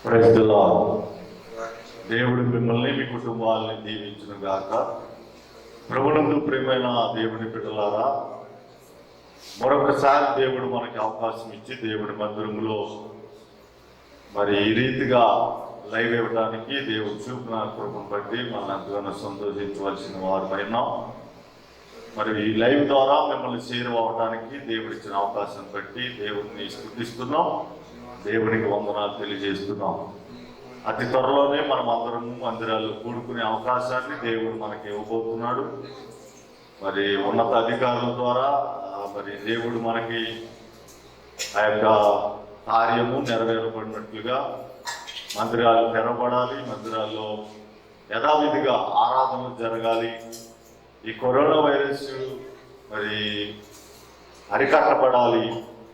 Praise the lord. దేవుడు మిమ్మల్ని మీ కుటుంబాలని దీవించును గాక. ప్రభునందు ప్రియమైన దేవుని బిడ్డలారా, మరొకసారి దేవుడు మనకి అవకాశం ఇచ్చి దేవుడి మందిరంలో మరి ఈ రీతిగా లైవ్ ఇవ్వడానికి దేవుడు చూపిన కృపను బట్టి మనం ఎంతగానో సంతోషించవలసిన వారమైనాం. మరి ఈ లైవ్ ద్వారా మిమ్మల్ని చేరువవడానికి దేవుడిచ్చిన అవకాశం బట్టి దేవుడిని స్తుతిస్తున్నాం, దేవునికి వందనాలు తెలియజేస్తున్నాం. అతి త్వరలోనే మనం అందరము మందిరాల్లో కూడుకునే అవకాశాన్ని దేవుడు మనకి ఇవ్వబోతున్నాడు. మరి ఉన్నత అధికారుల ద్వారా మరి దేవుడు మనకి ఆ యొక్క కార్యము నెరవేరబడినట్లుగా మందిరాలు తెరవబడాలి, మందిరాల్లో యథావిధిగా ఆరాధనలు జరగాలి. ఈ కరోనా వైరస్ మరి అరికట్టబడాలి,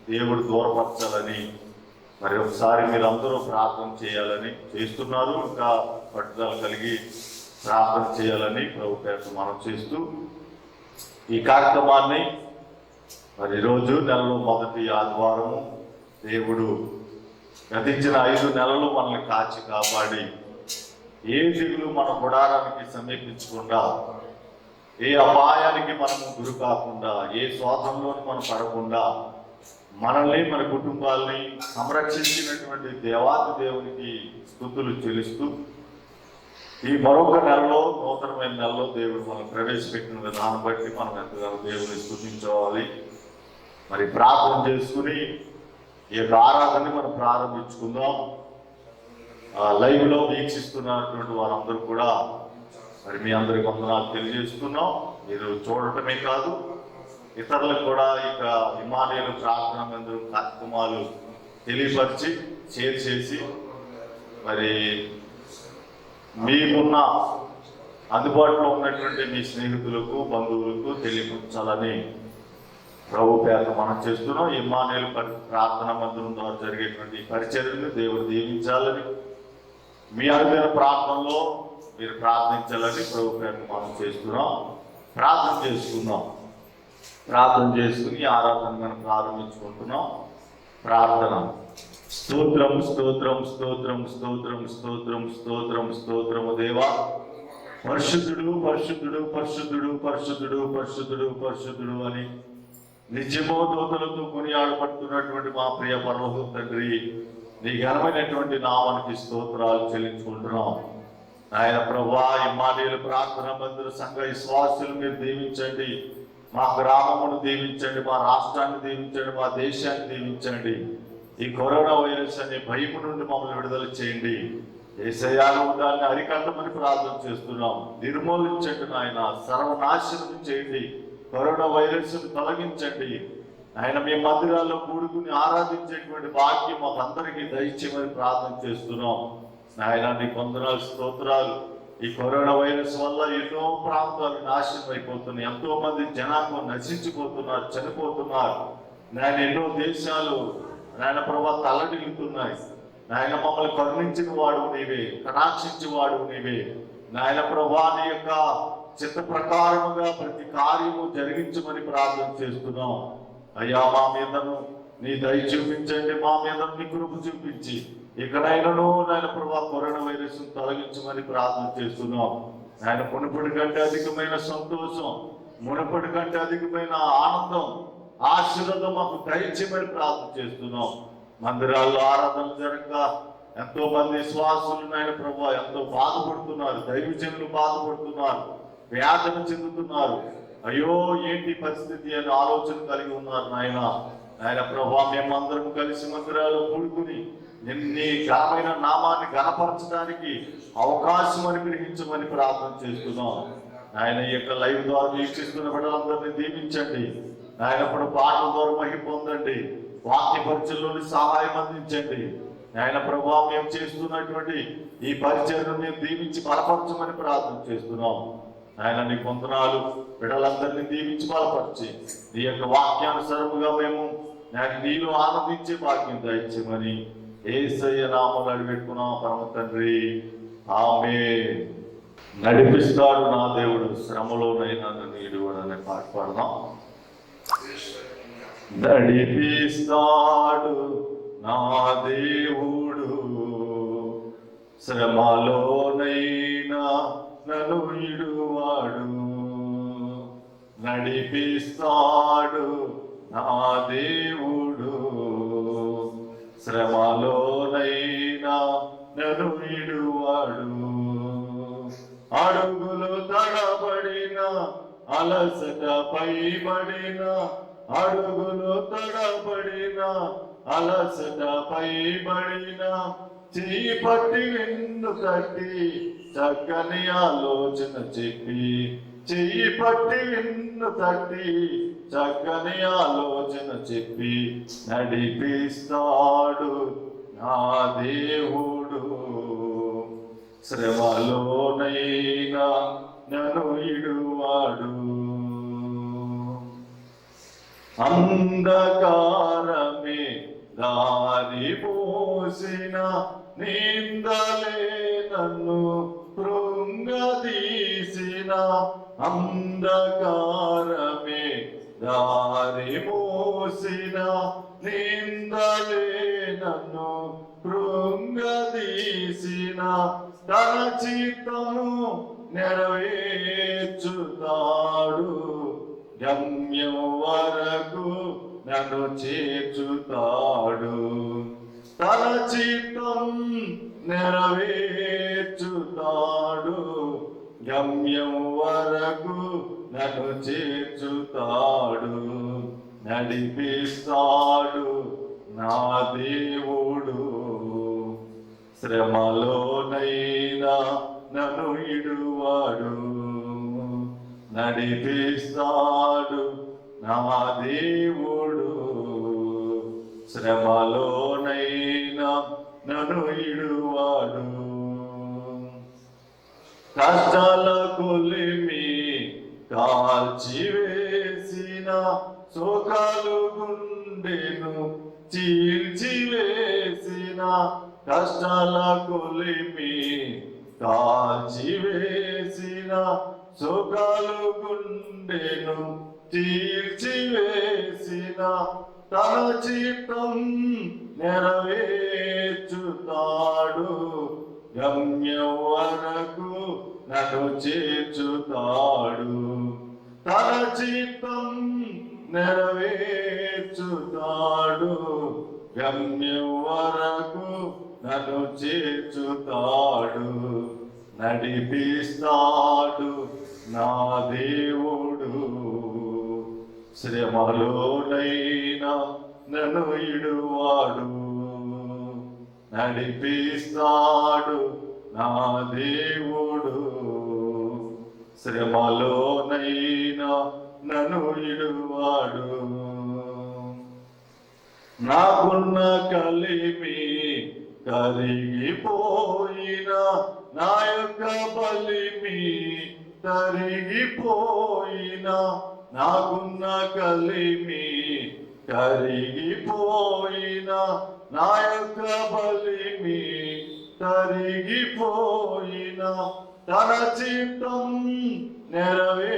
దేవుడు దూరపరచాలని మరి ఒకసారి మీరందరూ ప్రార్థన చేయాలని చేస్తున్నారు. ఇంకా పట్టుదల కలిగి ప్రార్థన చేయాలని ప్రభు పేరు మనం చేస్తూ ఈ కార్యక్రమాన్ని మరి ఈరోజు నెలలో మొదటి ఆదివారము దేవుడు గతించిన 5 నెలలు మనల్ని కాచి కాపాడి ఏ దిగులు మన గుడారానికి సమీపించకుండా, ఏ అపాయానికి మనము గురి కాకుండా, ఏ శోధంలోని మనం పడకుండా మనల్ని మన కుటుంబాలని సంరక్షించినటువంటి దేవాది దేవునికి స్తుతులు చెల్లిస్తూ ఈ మరొక నెలలో, నూతనమైన నెలలో దేవుడు మనం ప్రవేశపెట్టిన విధానం బట్టి మనం ఎంతగానో దేవుని స్తుతించాలి. మరి ప్రార్థన చేసుకుని ఈ యొక్క ఆరాధనని మనం ప్రారంభించుకుందాం. లైవ్లో వీక్షిస్తున్నటువంటి వారందరూ కూడా మరి మీ అందరికి వందనాలు తెలియజేస్తున్నాం. మీరు చూడటమే కాదు, ఇతరులకు కూడా ఇక ఇమానియలు ప్రార్థన మందిరం కార్యక్రమాలు తెలియపరిచి షేర్ చేసి మరి మీకున్న అందుబాటులో ఉన్నటువంటి మీ స్నేహితులకు, బంధువులకు తెలియపరచాలని ప్రభు పేరు మనం చేస్తున్నాం. ఇమానియలు ప్రార్థన మందిరం ద్వారా జరిగేటువంటి పరిచర్యను దేవుడు దీవించాలని, మీ అనుదిన ప్రార్థనలో మీరు ప్రార్థించాలని ప్రభు పేరు మనం చేస్తున్నాం. ప్రార్థన చేసుకుందాం. ప్రార్థన చేసుకుని ఆరాధన మనం ప్రారంభించుకుంటున్నాం. ప్రార్థన. స్తోత్రం స్తోత్రం స్తోత్రం స్తోత్రం స్తోత్రం స్తోత్రం స్తోత్రము దేవా, పరిశుద్ధుడు పరిశుద్ధుడు పరిశుద్ధుడు పరిశుద్ధుడు పరిశుద్ధుడు పరిశుద్ధుడు అని నిత్యమో దూతలతో కొనియాడబడుతున్నటువంటి మా ప్రియ పరలోక తండ్రి, నీ ఘనమైనటువంటి నామానికి స్తోత్రాలు చెల్లించుకుంటున్నాం. ఆయన ప్రభా, ఇమ్మానుయేలు ప్రార్థన మందిర సంఘ విశ్వాసులు మీరు దీవించండి. మా గ్రామమును దీవించండి, మా రాష్ట్రాన్ని దీవించండి, మా దేశాన్ని దీవించండి. ఈ కరోనా వైరస్ అనే భయము నుండి మమ్మల్ని విడుదల చేయండి. యేసయ్యను దాన్ని అరికట్టమని ప్రార్థన చేస్తున్నాం. నిర్మూలించండి నాయన, సర్వనాశనం చేయండి, కరోనా వైరస్ తొలగించండి. ఆయన మీ మందిరాల్లో కూడుకుని ఆరాధించేటువంటి భాగ్యం మాకు అందరికీ దయచేయమని ప్రార్థన చేస్తున్నాం. నాయన నీకు వందనాలు, స్తోత్రాలు. ఈ కరోనా వైరస్ వల్ల ఎన్నో ప్రాంతాలు నాశనం అయిపోతున్నాయి, ఎంతో మంది జనాభా నశించిపోతున్నారు, చనిపోతున్నారు. నాయన ఎన్నో దేశాలు నాయన ప్రభా తల్లడిల్లుతున్నాయి. నాయన మమ్మల్ని కరుణించిన వాడు నీవే, కటాక్షించిన వాడు నీవే. నాయన ప్రభా, నీ యొక్క చిత్త ప్రకారముగా ప్రతి కార్యము జరిగించమని ప్రార్థన చేస్తున్నాం. అయ్యా, మా మీదను నీ దయ చూపించండి, మా మీద నీ కృప చూపించి ఇకనైనాను నాయన ప్రభా కరోనా వైరస్ తొలగించమని ప్రార్థన చేస్తున్నాం. ఆయన మునుపటి కంటే అధికమైన సంతోషం, మునుపటి కంటే అధికమైన ఆనందం, ఆశీర్వాదం మాకు దయచేయమని ప్రార్థన చేస్తున్నాం. మందిరాల్లో ఆరాధన జరగక ఎంతో మంది విశ్వాసులు నాయన ప్రభా ఎంతో బాధపడుతున్నారు, దైవజనులు బాధపడుతున్నారు, వ్యాధన చెందుతున్నారు. అయ్యో ఏంటి పరిస్థితి అని ఆలోచన కలిగి ఉన్నారు. నాయన ప్రభా, మేమందరం కలిసి మందిరాలు కూడుకుని నీ ఘనమైన నామాన్ని ఘనపరచడానికి అవకాశం అనుగ్రహించమని ప్రార్థన చేస్తున్నాం. ఆయన ఈ యొక్క లైవ్ ద్వారా వీక్షిస్తున్న బిడ్డలందరినీ దీవించండి. ఆయన ఇప్పుడు పాటల ద్వారా మహిమ పొందండి, వాక్య పరిచయంలోని సహాయం అందించండి. ఆయన ప్రభా, మేము చేస్తున్నటువంటి ఈ పరిచయను మేము దీవించి బలపరచమని ప్రార్థన చేస్తున్నాం. ఆయన నీ వందనాలు. బిడ్డలందరినీ దీవించి బలపరిచి నీ యొక్క వాక్యానుసారముగా మేము నీలో ఆనందించే భాగ్యం దయచేయమని యేసయ్య నామములో అడిగిపెట్టుకున్నాం పరమ తండ్రి, ఆమేన్. నడిపిస్తాడు నా దేవుడు, శ్రమలోనైనా నీడు అనే పాట పాడదాం. నడిపిస్తాడు నా దేవుడు శ్రమలోనైనా నన్ను ఇడువాడు, నడిపిస్తాడు నా దేవుడు. శ్రమలోనైనా నన్ను ఇడువాడు, అడుగులు తడబడిన అలసట పైబడిన, అడుగులు తడబడిన అలసట పైబడిన, చెయ్యి పట్టి నిన్ను తట్టి చక్కని ఆలోచన చెప్పి, చెయ్యి పట్టి నిన్ను తట్టి చక్కని ఆలోచన చెప్పి నడిపిస్తాడు నా దేవుడు. శ్రమలోనైనా నన్ను ఇడువాడు, అంధకారమే దారి పోసిన నిందలే నన్ను కృంగదీసిన, అంధకారమే దారి మోసిన నిందలే నన్ను కృంగదీసిన, తన చిత్తము నెరవేర్చుతాడు, గమ్యం వరకు నన్ను చేర్చుతాడు. తన చిత్తం నెరవేర్చుతాడు, గమ్యం వరకు నన్ను చేర్చుతాడు, నడిపిస్తాడు నా దేవుడు. శ్రమలోనైనా నన్ను ఇడువాడు, నడిపిస్తాడు నా దేవుడు. శ్రమలోనైనా నన్ను ఇడువాడు, కష్టాల కొలిమి కాల్చివేసిన, శోకాలు గుండెను చీల్చివేసిన, కష్టాల కొలిమి కాల్చివేసిన, శోకాలు గుండెను చీల్చివేసిన, తన చిత్తం నెరవేర్చుతాడు, గమ్యం వరకు నన్ను చేర్చుతాడు. తన చిత్తం నెరవేర్చుతాడు, గమ్యం వరకు నన్ను చేర్చుతాడు, నడిపిస్తాడు నా దేవుడు. శ్రమలోనైనా నన్ను ఇడువాడు, నడిపిస్తాడు నా దేవుడు. శ్రమలోనైనా నన్ను ఇడువాడు, నాకున్న కలిమి కరిగిపోయిన, నా యొక్క బలిమి కరిగిపోయిన, నాకున్న కలిమి కరిగిపోయిన, నా యొక్క బలిమి కరిగిపోయిన, తన చిత్తం నెరవేర్చుతాడు,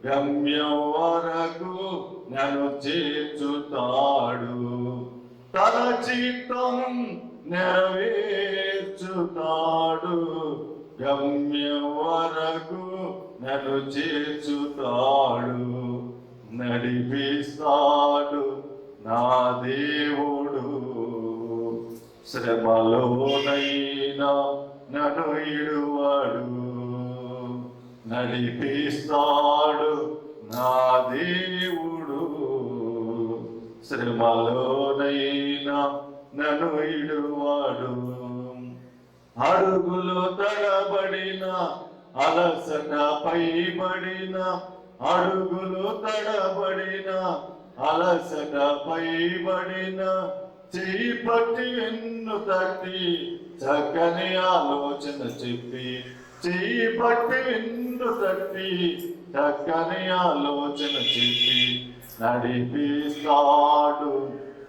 గమ్యం వరకు నన్ను చేర్చుతాడు. తన చిత్తం నెరవేర్చుతాడు, గమ్యం వరకు నన్ను చేర్చుతాడు, నడిపిస్తాడు నా దేవుడు. శ్రమలోనైనా నన్ను ఇడువాడు, నడిపిస్తాడు నా దేవుడు. శ్రమలోనైనా నన్ను ఇడువాడు, అడుగులు తడబడిన అలసట పైబడిన, అడుగులు తడబడిన అలసట పైబడిన, చెయ్యి పట్టి వెన్ను తట్టి చక్కని ఆలోచన చెప్పి, చెయ్యి పట్టి వెన్ను తట్టి చక్కని ఆలోచన చెప్పి నడిపిస్తాడు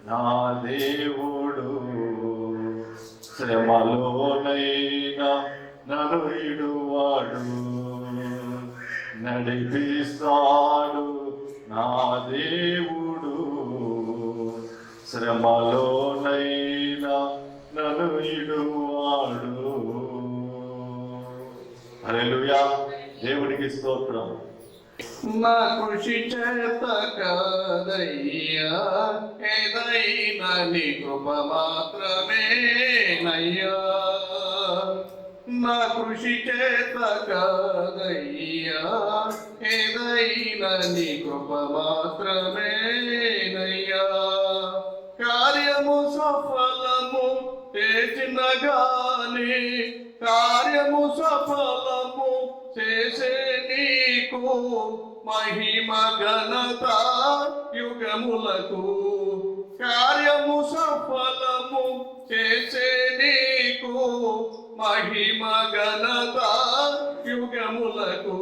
నా దేవుడు. శ్రమలోనైనా నన్ను ఇడువాడు, నడిపిస్తాడు నా దేవుడు. శ్రమలోనైనా దేవునికి స్తోత్రం. నా కృషి చేత కాదయ్యా, ఏదైనా నీ కృప మాత్రమేనయ్యా. నా కృషి చేత కాదయ్యా, ఏదైనా నీ కృప మాత్రమేనయ్యా. కార్యము సఫలము చేసిన గాని, కార్యము సఫలము చేసే నీకు మహిమ ఘనత యుగములకు. కార్యము సఫలము చేసే నీకు మహిమ ఘనత యుగములకు.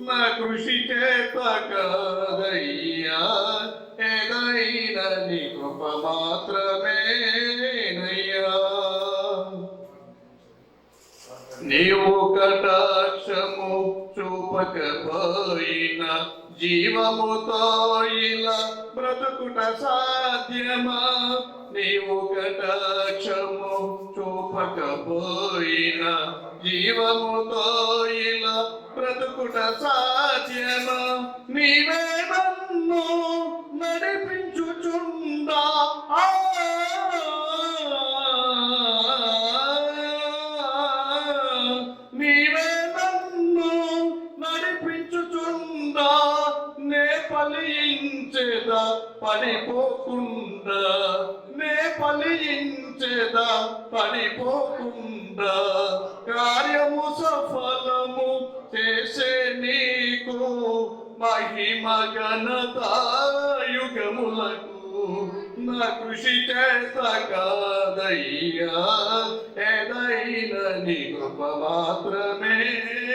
నా కృషి చేత కాదయ్యా, ఏదైనా నీ కృప మాత్రమేనయ్యా. నీవు కటాక్షము చూపకపోయిన జీవముతో ఇలా బ్రతుకుట సాధ్యమా? నీవు కటాక్షము చూపకపోయిన జీవముతో ఇలా బ్రతుకుట సాధ్యమా? నీవే నన్ను నడిపించుచుండా, నీవే నన్ను నడిపించుచుండా, నే ఫలించేదా పడిపోకుండా, నే ఫలించేదా పడిపోకుండా. కార్యము సఫలము చేసే నీకు మహిమ ఘనత యుగములకు. నా కృషి చేత కాదయ్యా, ఏదైనా నీ కృప మాత్రమేనయ్యా.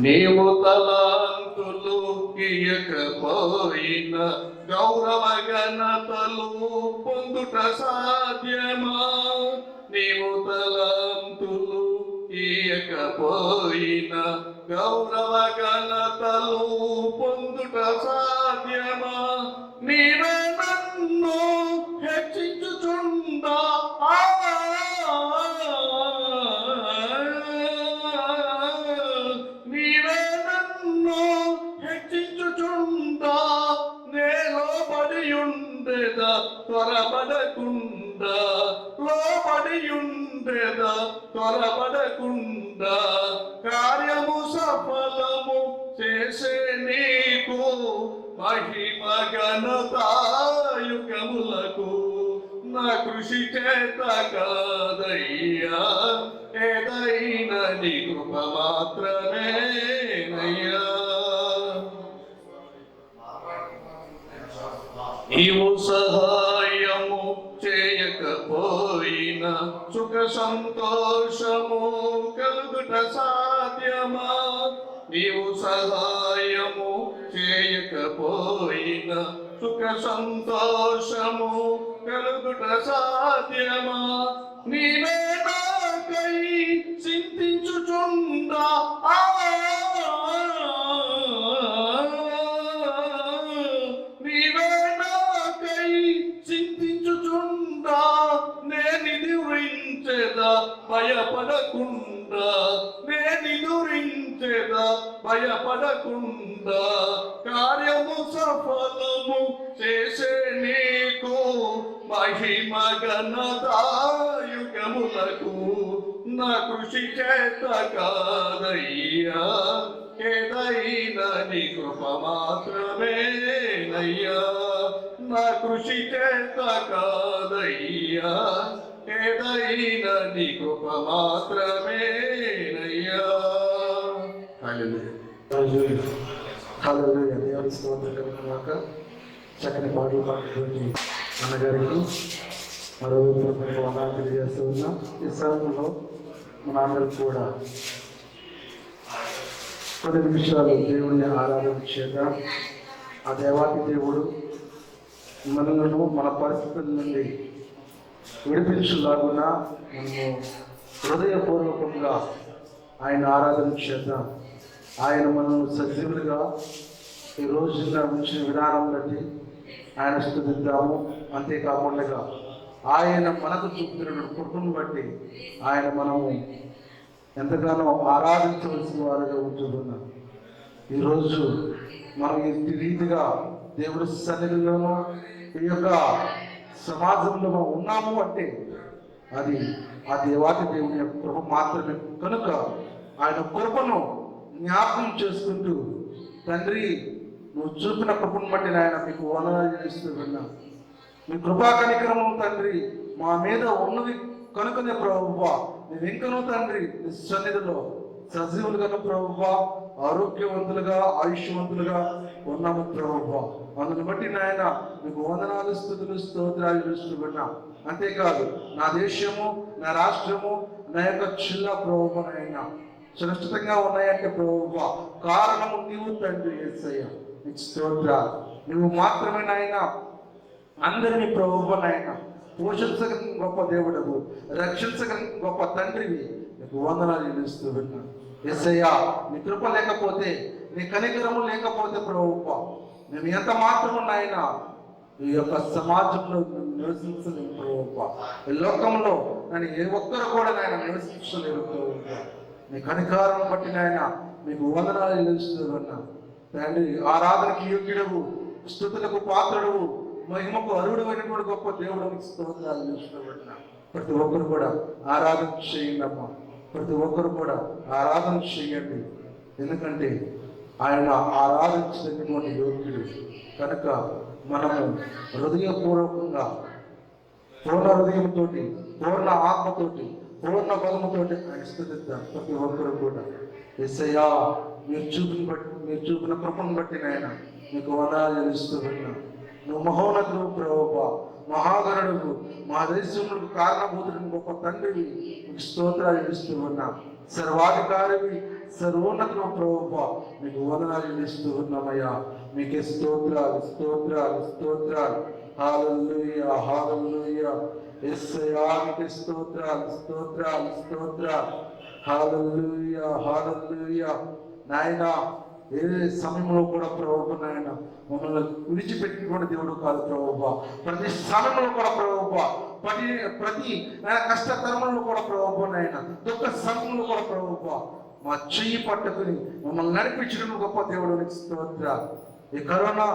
నీవు తలాంతులు ఇయ్యకపోయిన గౌరవ ఘనతలు పొందుట సాధ్యమా? నీవు తలాంతులు ఇయ్యకపోయిన గౌరవ ఘనతలు పొందుట సాధ్యమా? నీవే నన్ను హెచ్చించుచుండా, నీవే నన్ను హెచ్చించుచుండా, నే లోబడి ఉండేదా త్వరపడకుండా, లోబడి ఉండేదా త్వరపడకుండా. కార్యము సఫలము చేసే నీకు మహిమ ఘనత యుగములకు. నా కృషి చేత కాదయ్యా, ఏదైనా నీ కృప మాత్రమేనయ్యా. నీవు సహాయము చేయకపోయిన సుఖ సంతోషము కలుగుట సాధ్యమా? నీవు సహాయము చేయకపోయిన సుఖ సంతోషము కలుగుట సాధ్యమా? నీవే నాకై చింతించుచుండా, నీవే నాకై చింతించుచుండా, నేను నిదురించేదా భయపడకుండా, నేను నిదురించేదా భయపడకుండా. కార్యము సఫలము చేసే నీకు మహిమ ఘనత యుగములకు. నా కృషి చేత కాదయ్యా, ఏదైనా నీ కృప మాత్రమేనయ్యా. నా కృషి చేత కాదయ్యా, ఏదైనా నీ కృప మాత్రమేనయ్యా. హల్లెలూయా. దేవుని స్తోత్రం కలుగుగాక. చక్కని పాటలు పాడినటువంటి అన్నగారికి మరోవైపు వందనాలు తెలియజేస్తూ ఉన్నాం. ఈ సమయంలో మన అందరికి కూడా కొన్ని నిమిషాలు దేవుని ఆరాధన చేద్దాం. ఆ దేవాతి దేవుడు మనలను మన పరిస్థితుల నుండి విడిపించులాగున మనము హృదయపూర్వకంగా ఆయన ఆరాధన చేద్దాం. ఆయన మనల్ని సజీవులుగా ఈ రోజున ఉంచిన విధానం బట్టి ఆయన స్తుతిద్దాము. అంతేకాకుండా ఆయన మనకు చూపుతున్నటువంటి కృపను బట్టి ఆయన మనము ఎంతగానో ఆరాధించవలసిన వారుగా ఉంటున్నాం. ఈరోజు మనం ఈ రీతిగా దేవుడి సన్నిధిలోనూ ఈ యొక్క సమాజంలో మనం ఉన్నాము అంటే అది ఆ దేవాతి దేవుని యొక్క కృప మాత్రమే. కనుక ఆయన కృపను జ్ఞాపకం చేసుకుంటూ, తండ్రి నువ్వు చూపిన కృపను బట్టి నాయన మీకు వందనాలు చేస్తూ విన్నా. మీ కృపా కనికరము తండ్రి మా మీద ఉన్నది కనుకనే ప్రభువా, మేము ఇంకనూ తండ్రి నీ సన్నిధిలో సజీవులుగాను ప్రభువా, ఆరోగ్యవంతులుగా ఆయుష్యవంతులుగా ఉన్నాము ప్రభువా. అందుని బట్టి నాయన మీకు వందనాలు స్తుతులు స్తోత్రాలు చేస్తున్నా. అంతేకాదు నా దేశము నా రాష్ట్రము నా యొక్క జిల్లా ప్రభువా నాయన సురక్షితంగా ఉన్నాయంటే ప్రభువా కారణము నీవు తండ్రి యేసయ్య. నీకు స్తోత్రాలు. నువ్వు మాత్రమే నాయన అందరినీ ప్రభువా నాయన పోషించగలిగిన గొప్ప దేవుడవు, రక్షించగలిగిన గొప్ప తండ్రివి. నీకు వందనాలు చెల్లిస్తూ విన్నా. యేసయ్యా నీ కృప లేకపోతే, నీ కనికరము లేకపోతే ప్రభువా మేము ఎంత మాత్రము నాయన ఈ యొక్క సమాజంలో నివసించలేము ప్రభువా. ఈ లోకంలో నేను ఏ ఒక్కరు కూడా నాయన నివసించలేరు ప్రభువా. నీ కనికారం బట్టి నాయన మీకు వందనాలు చెల్లిస్తూ విన్నా. తండ్రి ఆరాధనకి యోగ్యుడవు, స్తుతులకు పాత్రుడవు, మహిమకు అర్హుడమైనటువంటి గొప్ప దేవుడానికి స్తోత్రాలు చేస్తున్నా. ప్రతి ఒక్కరు కూడా ఆరాధన చేయండి అమ్మా. ప్రతి ఒక్కరు కూడా ఆరాధన చేయండి. ఎందుకంటే ఆయన ఆరాధించినటువంటి యోగ్యుడు కనుక మనము హృదయపూర్వకంగా పూర్ణ హృదయంతో, పూర్ణ ఆత్మతోటి, పూర్ణ బలముతోటి ఆయన స్తుతిద్దాం. ప్రతి ఒక్కరు కూడా యేసయ్యా మీరు చూపిన కృపను బట్టి నాయన మీకు వందనాలు చెల్లిస్తూ ఉన్నా. నువ్వు మహోన్నతుడు ప్రభువా, మహాగణుడు, మా దేశములకు కారణభూతుడిని గొప్ప తండ్రివి. మీకు స్తోత్రాలు చెల్లిస్తూ ఉన్నా. సర్వాధికారివి, సర్వోన్నతుడు ప్రభువా మీకు వందనాలు చెల్లిస్తూ ఉన్నామయ్యా. మీకే స్తోత్రాలు స్తోత్రాలు స్తోత్రాలు. హల్లెలూయా హల్లెలూయా. యేసయ్యా మీకే స్తోత్రాలు స్తోత్రాలు స్తోత్రాలు. హల్లెలూయా హల్లెలూయా. నాయనా ఏ సమయంలో కూడా ప్రభువా నాయన మమ్మల్ని విడిచిపెట్టినటువంటి దేవుడు కాదు ప్రభువా. ప్రతి సమయంలో కూడా ప్రభువా, ప్రతి కష్టతరంలో కూడా ప్రభువా నాయన, దుఃఖ సమయంలో కూడా ప్రభువా మా చెయ్యి పట్టుకుని మమ్మల్ని నడిపించడం గొప్ప దేవుడు. నీకు స్తోత్రాలు. ఈ కరోనా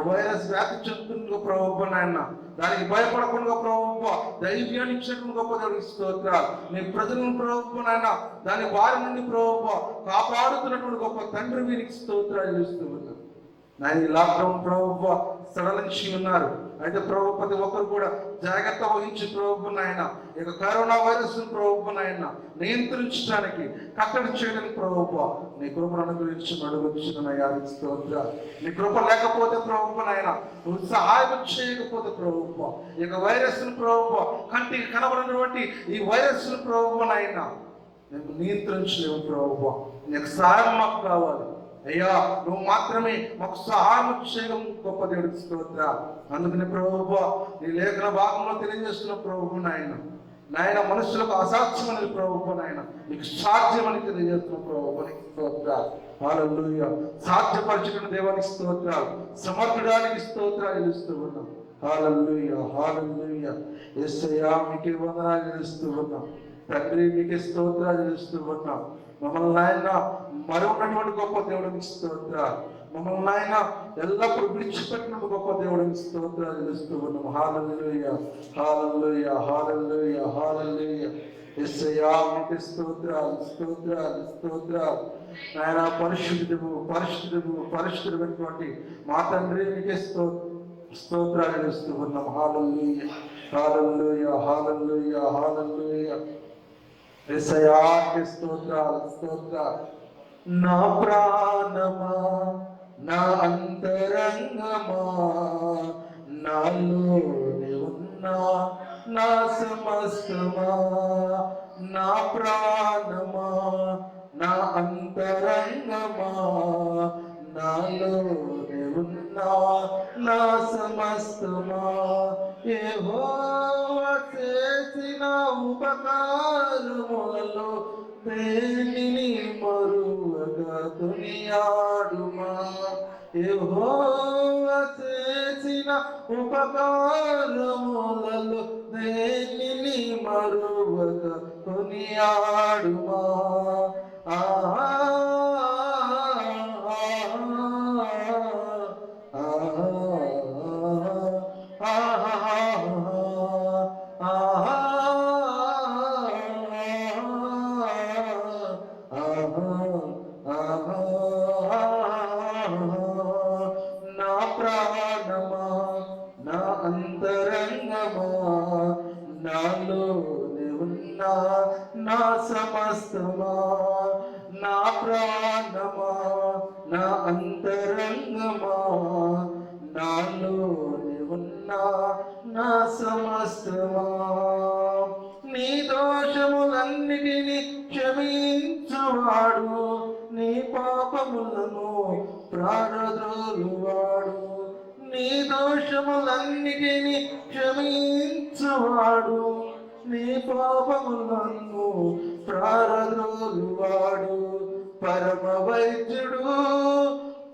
వైరస్ వ్యాప్తి చెందుతున్న ప్రభువా నాయన దానికి భయపడకుండా ప్రభువా ధైర్యాన్ని ఇచ్చినటువంటి గొప్ప దేవుడికి స్తోత్రాలు. నీ ప్రజలను ప్రభువా నాయన దాని వారి నుండి ప్రభువా కాపాడుతున్నటువంటి గొప్ప తండ్రి వీరికి స్తోత్రాలు చేస్తూ ఉన్నా. నాయన లాక్డౌన్ ప్రభువా సడలించి ఉన్నారు. అయితే ప్రభు ప్రతి ఒక్కరు కూడా జాగ్రత్త వహించి ప్రభువా నాయన ఇక కరోనా వైరస్ ప్రభువా నాయన నియంత్రించడానికి, కట్టడి చేయడానికి ప్రభువా నీ కృపను అనుగ్రహించి అడుగుచున్నాయా. స్తోత్రాలు. నీ కృప లేకపోతే ప్రభువా నాయన నువ్వు సహాయం చేయకపోతే ప్రభువా ఇక వైరస్ ప్రభువా కంటికి కనబడినటువంటి ఈ వైరస్ ప్రభువా నాయన నేను నియంత్రించలేము ప్రభువా. నీకు సహాయం మాకు కావాలి అయ్యా. నువ్వు మాత్రమే మాకు సహాయం చేయడం గొప్ప దేవుడికి స్తోత్రాలు. అందుకని ప్రభువా నీ లేఖన భాగంలో తెలియజేస్తున్న ప్రభువా నాయన మనుషులకు అసాధ్యమని ప్రభువా నాయన నీకు సాధ్యమని తెలియజేస్తున్న ప్రభువా నీకు స్తోత్రాలు. హల్లెలూయా. సాధ్యపరచుకున్న దేవానికి స్తోత్రాలు, సమర్థుడానికి స్తోత్రాలు చెల్లిస్తూ ఉన్నాం. హల్లెలూయా హల్లెలూయా. యేసయ్యా మీకే వందనాలు చెల్లిస్తూ ఉన్నాం. తండ్రి మీకే స్తోత్రాలు చెల్లిస్తూ ఉన్నాం. మమ్మల్ని ఆయన మరొకటువంటి గొప్ప దేవుడికి స్తోత్రాలు. మమ్మల్ని ఆయన ఎల్లప్పుడూ విడిచిపెట్టిన గొప్ప దేవుడికి స్తోత్రాలు చెల్లిస్తూ ఉన్నాం. హల్లెలూయా హల్లెలూయా హల్లెలూయా హల్లెలూయా. యేసయ్యా మీకే స్తోత్రాలు స్తోత్రాలు స్తోత్రాలు. ఆయన పరిశుద్ధుడైనటువంటి మా తండ్రి మీకే స్తోత్రాలు చెల్లిస్తూ ఉన్నాం. హల్లెలూయా హల్లెలూయా హల్లెలూయా హల్లెలూయా. యేసయ్యా మీకే స్తోత్రాలు స్తోత్రాలు. నా ప్రాణమా, నా అంతరంగమా, నాలోనే ఉన్నా నా సమస్తమా. నా ప్రాణమా, నా అంతరంగమా, నాలోనే ఉన్నా నా సమస్తమా. యెహోవా చేసిన ఉపకారములలో దేనిని మరువగా కొనియాడుమా. యెహోవా చేసిన ఉపకారములలో దేనిని మరువక కొనియాడుమా. నా ప్రాణమా, నా అంతరంగమా, నాలోనే ఉన్న నా సమస్తమా. నా ప్రాణమా, నా అంతరంగమా, నాలోనే ఉన్న నా సమస్తమా. నీ దోషములన్నిటినీ క్షమించువాడు, నీ పాపములను ప్రారద్రోలువాడు. నీ దోషములన్నిటినీ క్షమించువాడు, నీ పాపములను ప్రారద్రోలువాడు. పరమ వైద్యుడు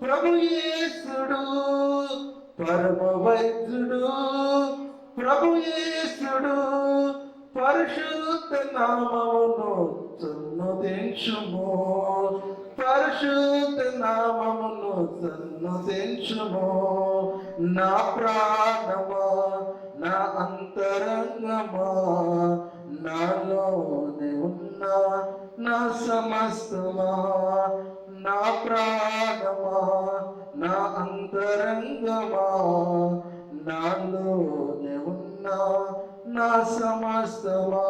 ప్రభు యేసుడు, పరమ వైద్యుడు ప్రభు యేసుడు. పరిశుద్ధ నామమును సన్నుతించుము, పరిశుద్ధ నామమును సన్నుతించుము. నా ప్రాణమా, నా అంతరంగమా, నాలోనే ఉన్న నా సమస్తమా. నా ప్రాణమా, నా అంతరంగమా, నాలోనే ఉన్న నా సమస్తమా.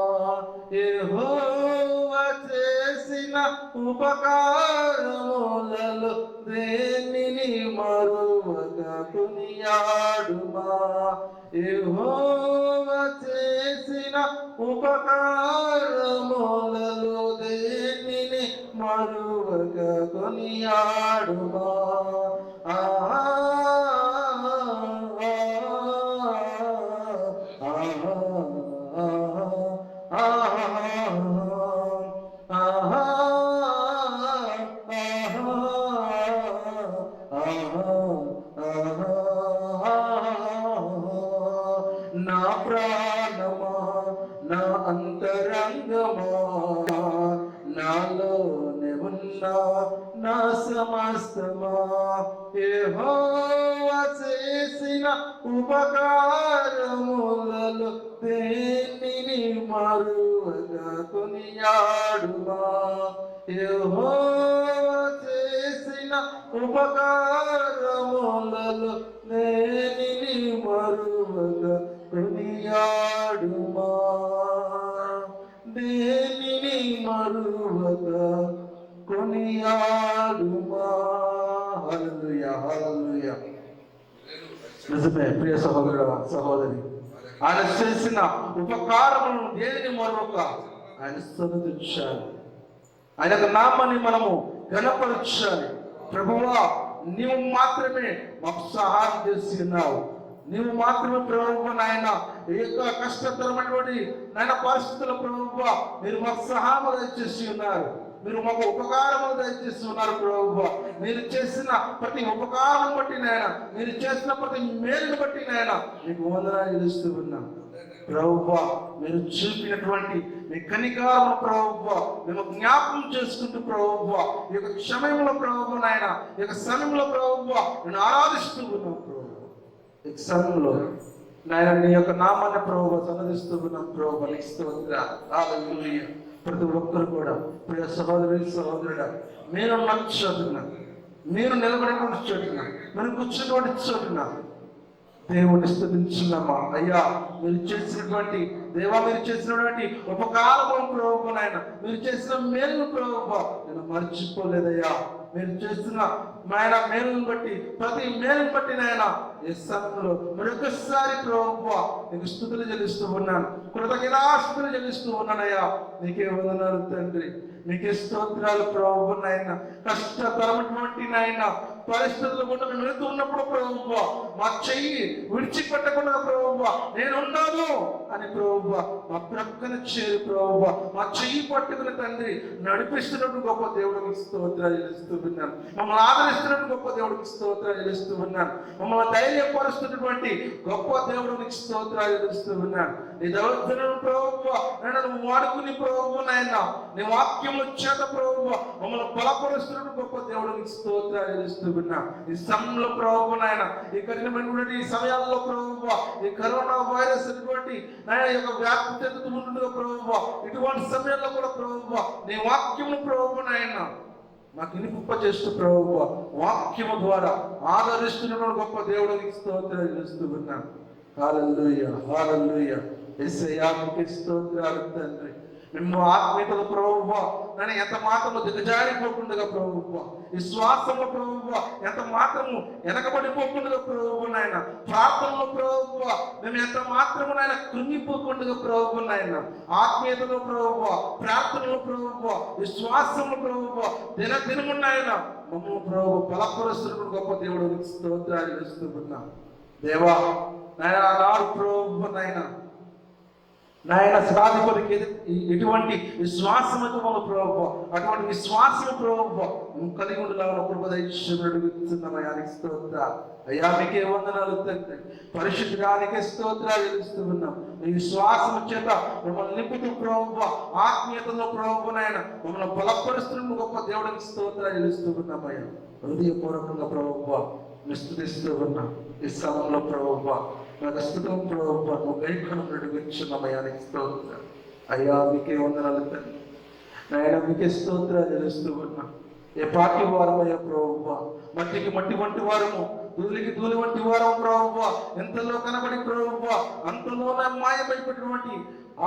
యెహోవా చేసిన ఉపకారములలో దేనిని మరువక కొనియాడుమా. యెహోవా చేసిన ఉపకారములలో దేనిని మరువక కొనియాడుమా. నా ప్రాణమా, నా అంతరంగమా, నాలోనే ఉన్న నా సమస్తమా. యెహోవా చేసిన ఉపకారములలో దేనిని మరువక కొనియాడుమా. యెహోవా చేసిన ఉపకారములలో దేనిని మరువక కొనియాడుమా. దేనిని మరువక కొనియాడుమా. హల్లెలూయా, హల్లెలూయా. నిజమే ప్రియ సహోదరుడు సహోదరి, ఆయన చేసిన ఉపకారములను దేనిని మరొక ఆయన స్తుతించాలి. ఆయన యొక్క నామాన్ని మనము ఘనపరచాలి. ప్రభువా, నీవు మాత్రమే మాకు సహాయం చేసి ఉన్నావు. నీవు మాత్రమే ప్రభువా నాయన ఈ యొక్క కష్టతరమైనటువంటి నాయన పరిస్థితుల ప్రభువా మీరు మాకు సహాయం దయచేసి ఉన్నారు. మీరు మాకు ఉపకారములు దయచేసి ఉన్నారు ప్రభువా. మీరు చేసిన ప్రతి ఉపకారం బట్టి నాయన, మీరు చేసిన ప్రతి మేలును బట్టి నాయన మీకు వందనాలు చెల్లిస్తూ ఉన్నాం ప్రభువా. మీరు చూపినటువంటి మీ కనికరమును ప్రభువా మేము జ్ఞాపకం చేసుకుంటూ ప్రభువా ఈ యొక్క క్షమయంలో ప్రభువా నాయన ఈ యొక్క సమయంలో ప్రభువా నేను ఆరాధిస్తూ ఉన్నాం ప్రభువా. ఈ సమయంలో నాయన నీ యొక్క నామాన్ని ప్రభువా సన్నదిస్తూ ఉన్నాం ప్రభువా. నీకు స్తోత్రం. హల్లెలూయా. ప్రతి ఒక్కరు కూడా ప్రియ సహోదరి సహోదరుడా, మీరు మంచి చోటున, మీరు నిలబడినటువంటి చోటున, మీరు కూర్చున్నటువంటి చోటున దేవుని స్తుతించున్నామా. అయ్యా మీరు చేసినటువంటి దేవా, మీరు చేసినటువంటి ఉపకారము ప్రభువా నాయన, మీరు చేసిన మేలు ప్రభువా నేను మర్చిపోలేదయ్యా. మీరు చేస్తున్న ఆయన మేలును బట్టి ప్రతి మేలును బట్టి నాయన ఈ సమయంలో మరొకసారి ప్రభువా నీకు స్తుతులు చెల్లిస్తూ ఉన్నాను, కృతజ్ఞతాస్తుతులు చెల్లిస్తూ ఉన్నానయ్యా. నీకే వందనాలు తండ్రి, నీకే స్తోత్రాలు ప్రభువా నాయన. కష్టతరమైనటువంటి నాయన పరిస్థితులు కూడా మేము వెళుతున్నప్పుడు ప్రభువా మా చెయ్యి విడిచిపెట్టకుండా ప్రభువా నేనున్నాను అని ప్రభువా మా ప్రక్కన చేరి ప్రభువా మా చెయ్యి పట్టుకుని తండ్రి నడిపిస్తున్నట్టు గొప్ప దేవుడికి స్తోత్రాలు చెల్లిస్తూ ఉన్నాను. మమ్మల్ని ఆదరిస్తున్నట్టు గొప్ప దేవుడికి స్తోత్రాలు చెల్లిస్తూ ఉన్నాను. మమ్మల్ని ధైర్యపరుస్తున్నటువంటి గొప్ప దేవుడికి స్తోత్రాలు చెల్లిస్తూ ఉన్నాను. నీ దౌర్జన్యం ప్రభువా నన్ను నువ్వు వాడుకుని ప్రభువు నాయన నీ వాక్యముల చేత ప్రభువా మమ్మల్ని బలపరుస్తున్నట్టు గొప్ప దేవుడికి స్తోత్రాలు చెల్లిస్తూ ఉన్నాను. ఈ సమయంలో ప్రభువు నాయన ఈ కఠినమైనటువంటి ఈ సమయాల్లో ప్రభువా ఈ కరోనా వైరస్ అటువంటి నాయన యొక్క వ్యాప్తి చెందుతూ ఉంటుండగా ప్రభువా ఇటువంటి సమయాల్లో కూడా ప్రభువా నీ వాక్యమును ప్రభువు నాయన మాకు వినిపింప చేస్తూ ప్రభువా వాక్యము ద్వారా ఆదరిస్తున్న గొప్ప దేవుడికి స్తోత్రాలు చేస్తూ ఉన్నాను. హల్లెలూయా హల్లెలూయా. యేసయ్యా నీకే స్తోత్రాలు తండ్రి. మేము ఆత్మీయతలో ప్రభువా నన్ను ఎంత మాత్రము దిగజారిపోకుండా ప్రభువా విశ్వాసంలో ప్రభువా ఎంత మాత్రము వెనకబడిపోకుండా ప్రభువు నాయన ప్రార్థనలో ప్రభువా మేము ఎంత మాత్రము నాయన కృంగిపోకుండా ప్రభువు నాయన ఆత్మీయతలో ప్రభువా ప్రార్థనలో ప్రభువా విశ్వాసంలో ప్రభువా దినదినము నాయన మమ్మల్ని ప్రభువు బలపరుస్తున్న గొప్ప దేవుడు స్తోత్రాలు చేస్తూ ఉన్నాం. దేవా నాయన ఆనాడు ప్రభువు నాయన సాధిపడికి ఎటువంటి విశ్వాసము ప్రభువు అటువంటి విశ్వాసము ప్రభువు కలిగి ఉండేలాగా కృప దయచేస్తున్నామయ్యా స్తోత్రాలు. అయ్యా మీకే వందనాలు తండ్రి. పరిశుద్ధానికే స్తోత్రాలు చెల్లిస్తూ ఉన్నాం. నీ విశ్వాసము చేత మమ్మల్ని నింపుతూ ప్రభువు ఆత్మీయతలో ప్రభువు నాయన మమ్మల్ని బలపరుస్తున్న గొప్ప దేవుడికి స్తోత్రాలు చెల్లిస్తూ ఉన్నామయ్యా. హృదయపూర్వకంగా ప్రభువు స్తుతిస్తూ ఉన్నాం. ఈ సమయంలో ప్రభువు నాకు స్తుతం ప్రభువు నువ్వు గైకొన నడిపించున్నామయ్యానికి స్తోత్రాలు. అయ్యా మీకే వందనాలు తండ్రి. నాయన మీకే స్తోత్రాలు చెల్లిస్తూ ఉన్నాం. ఏ పార్టీ వారమయ్యా ప్రభువు మట్టికి మట్టి వంటి వారము ధూళికి ధూళి వంటి వారం ప్రభువు ఎంతలో కనబడి ప్రభువు అంతలోనే మాయమైనటువంటి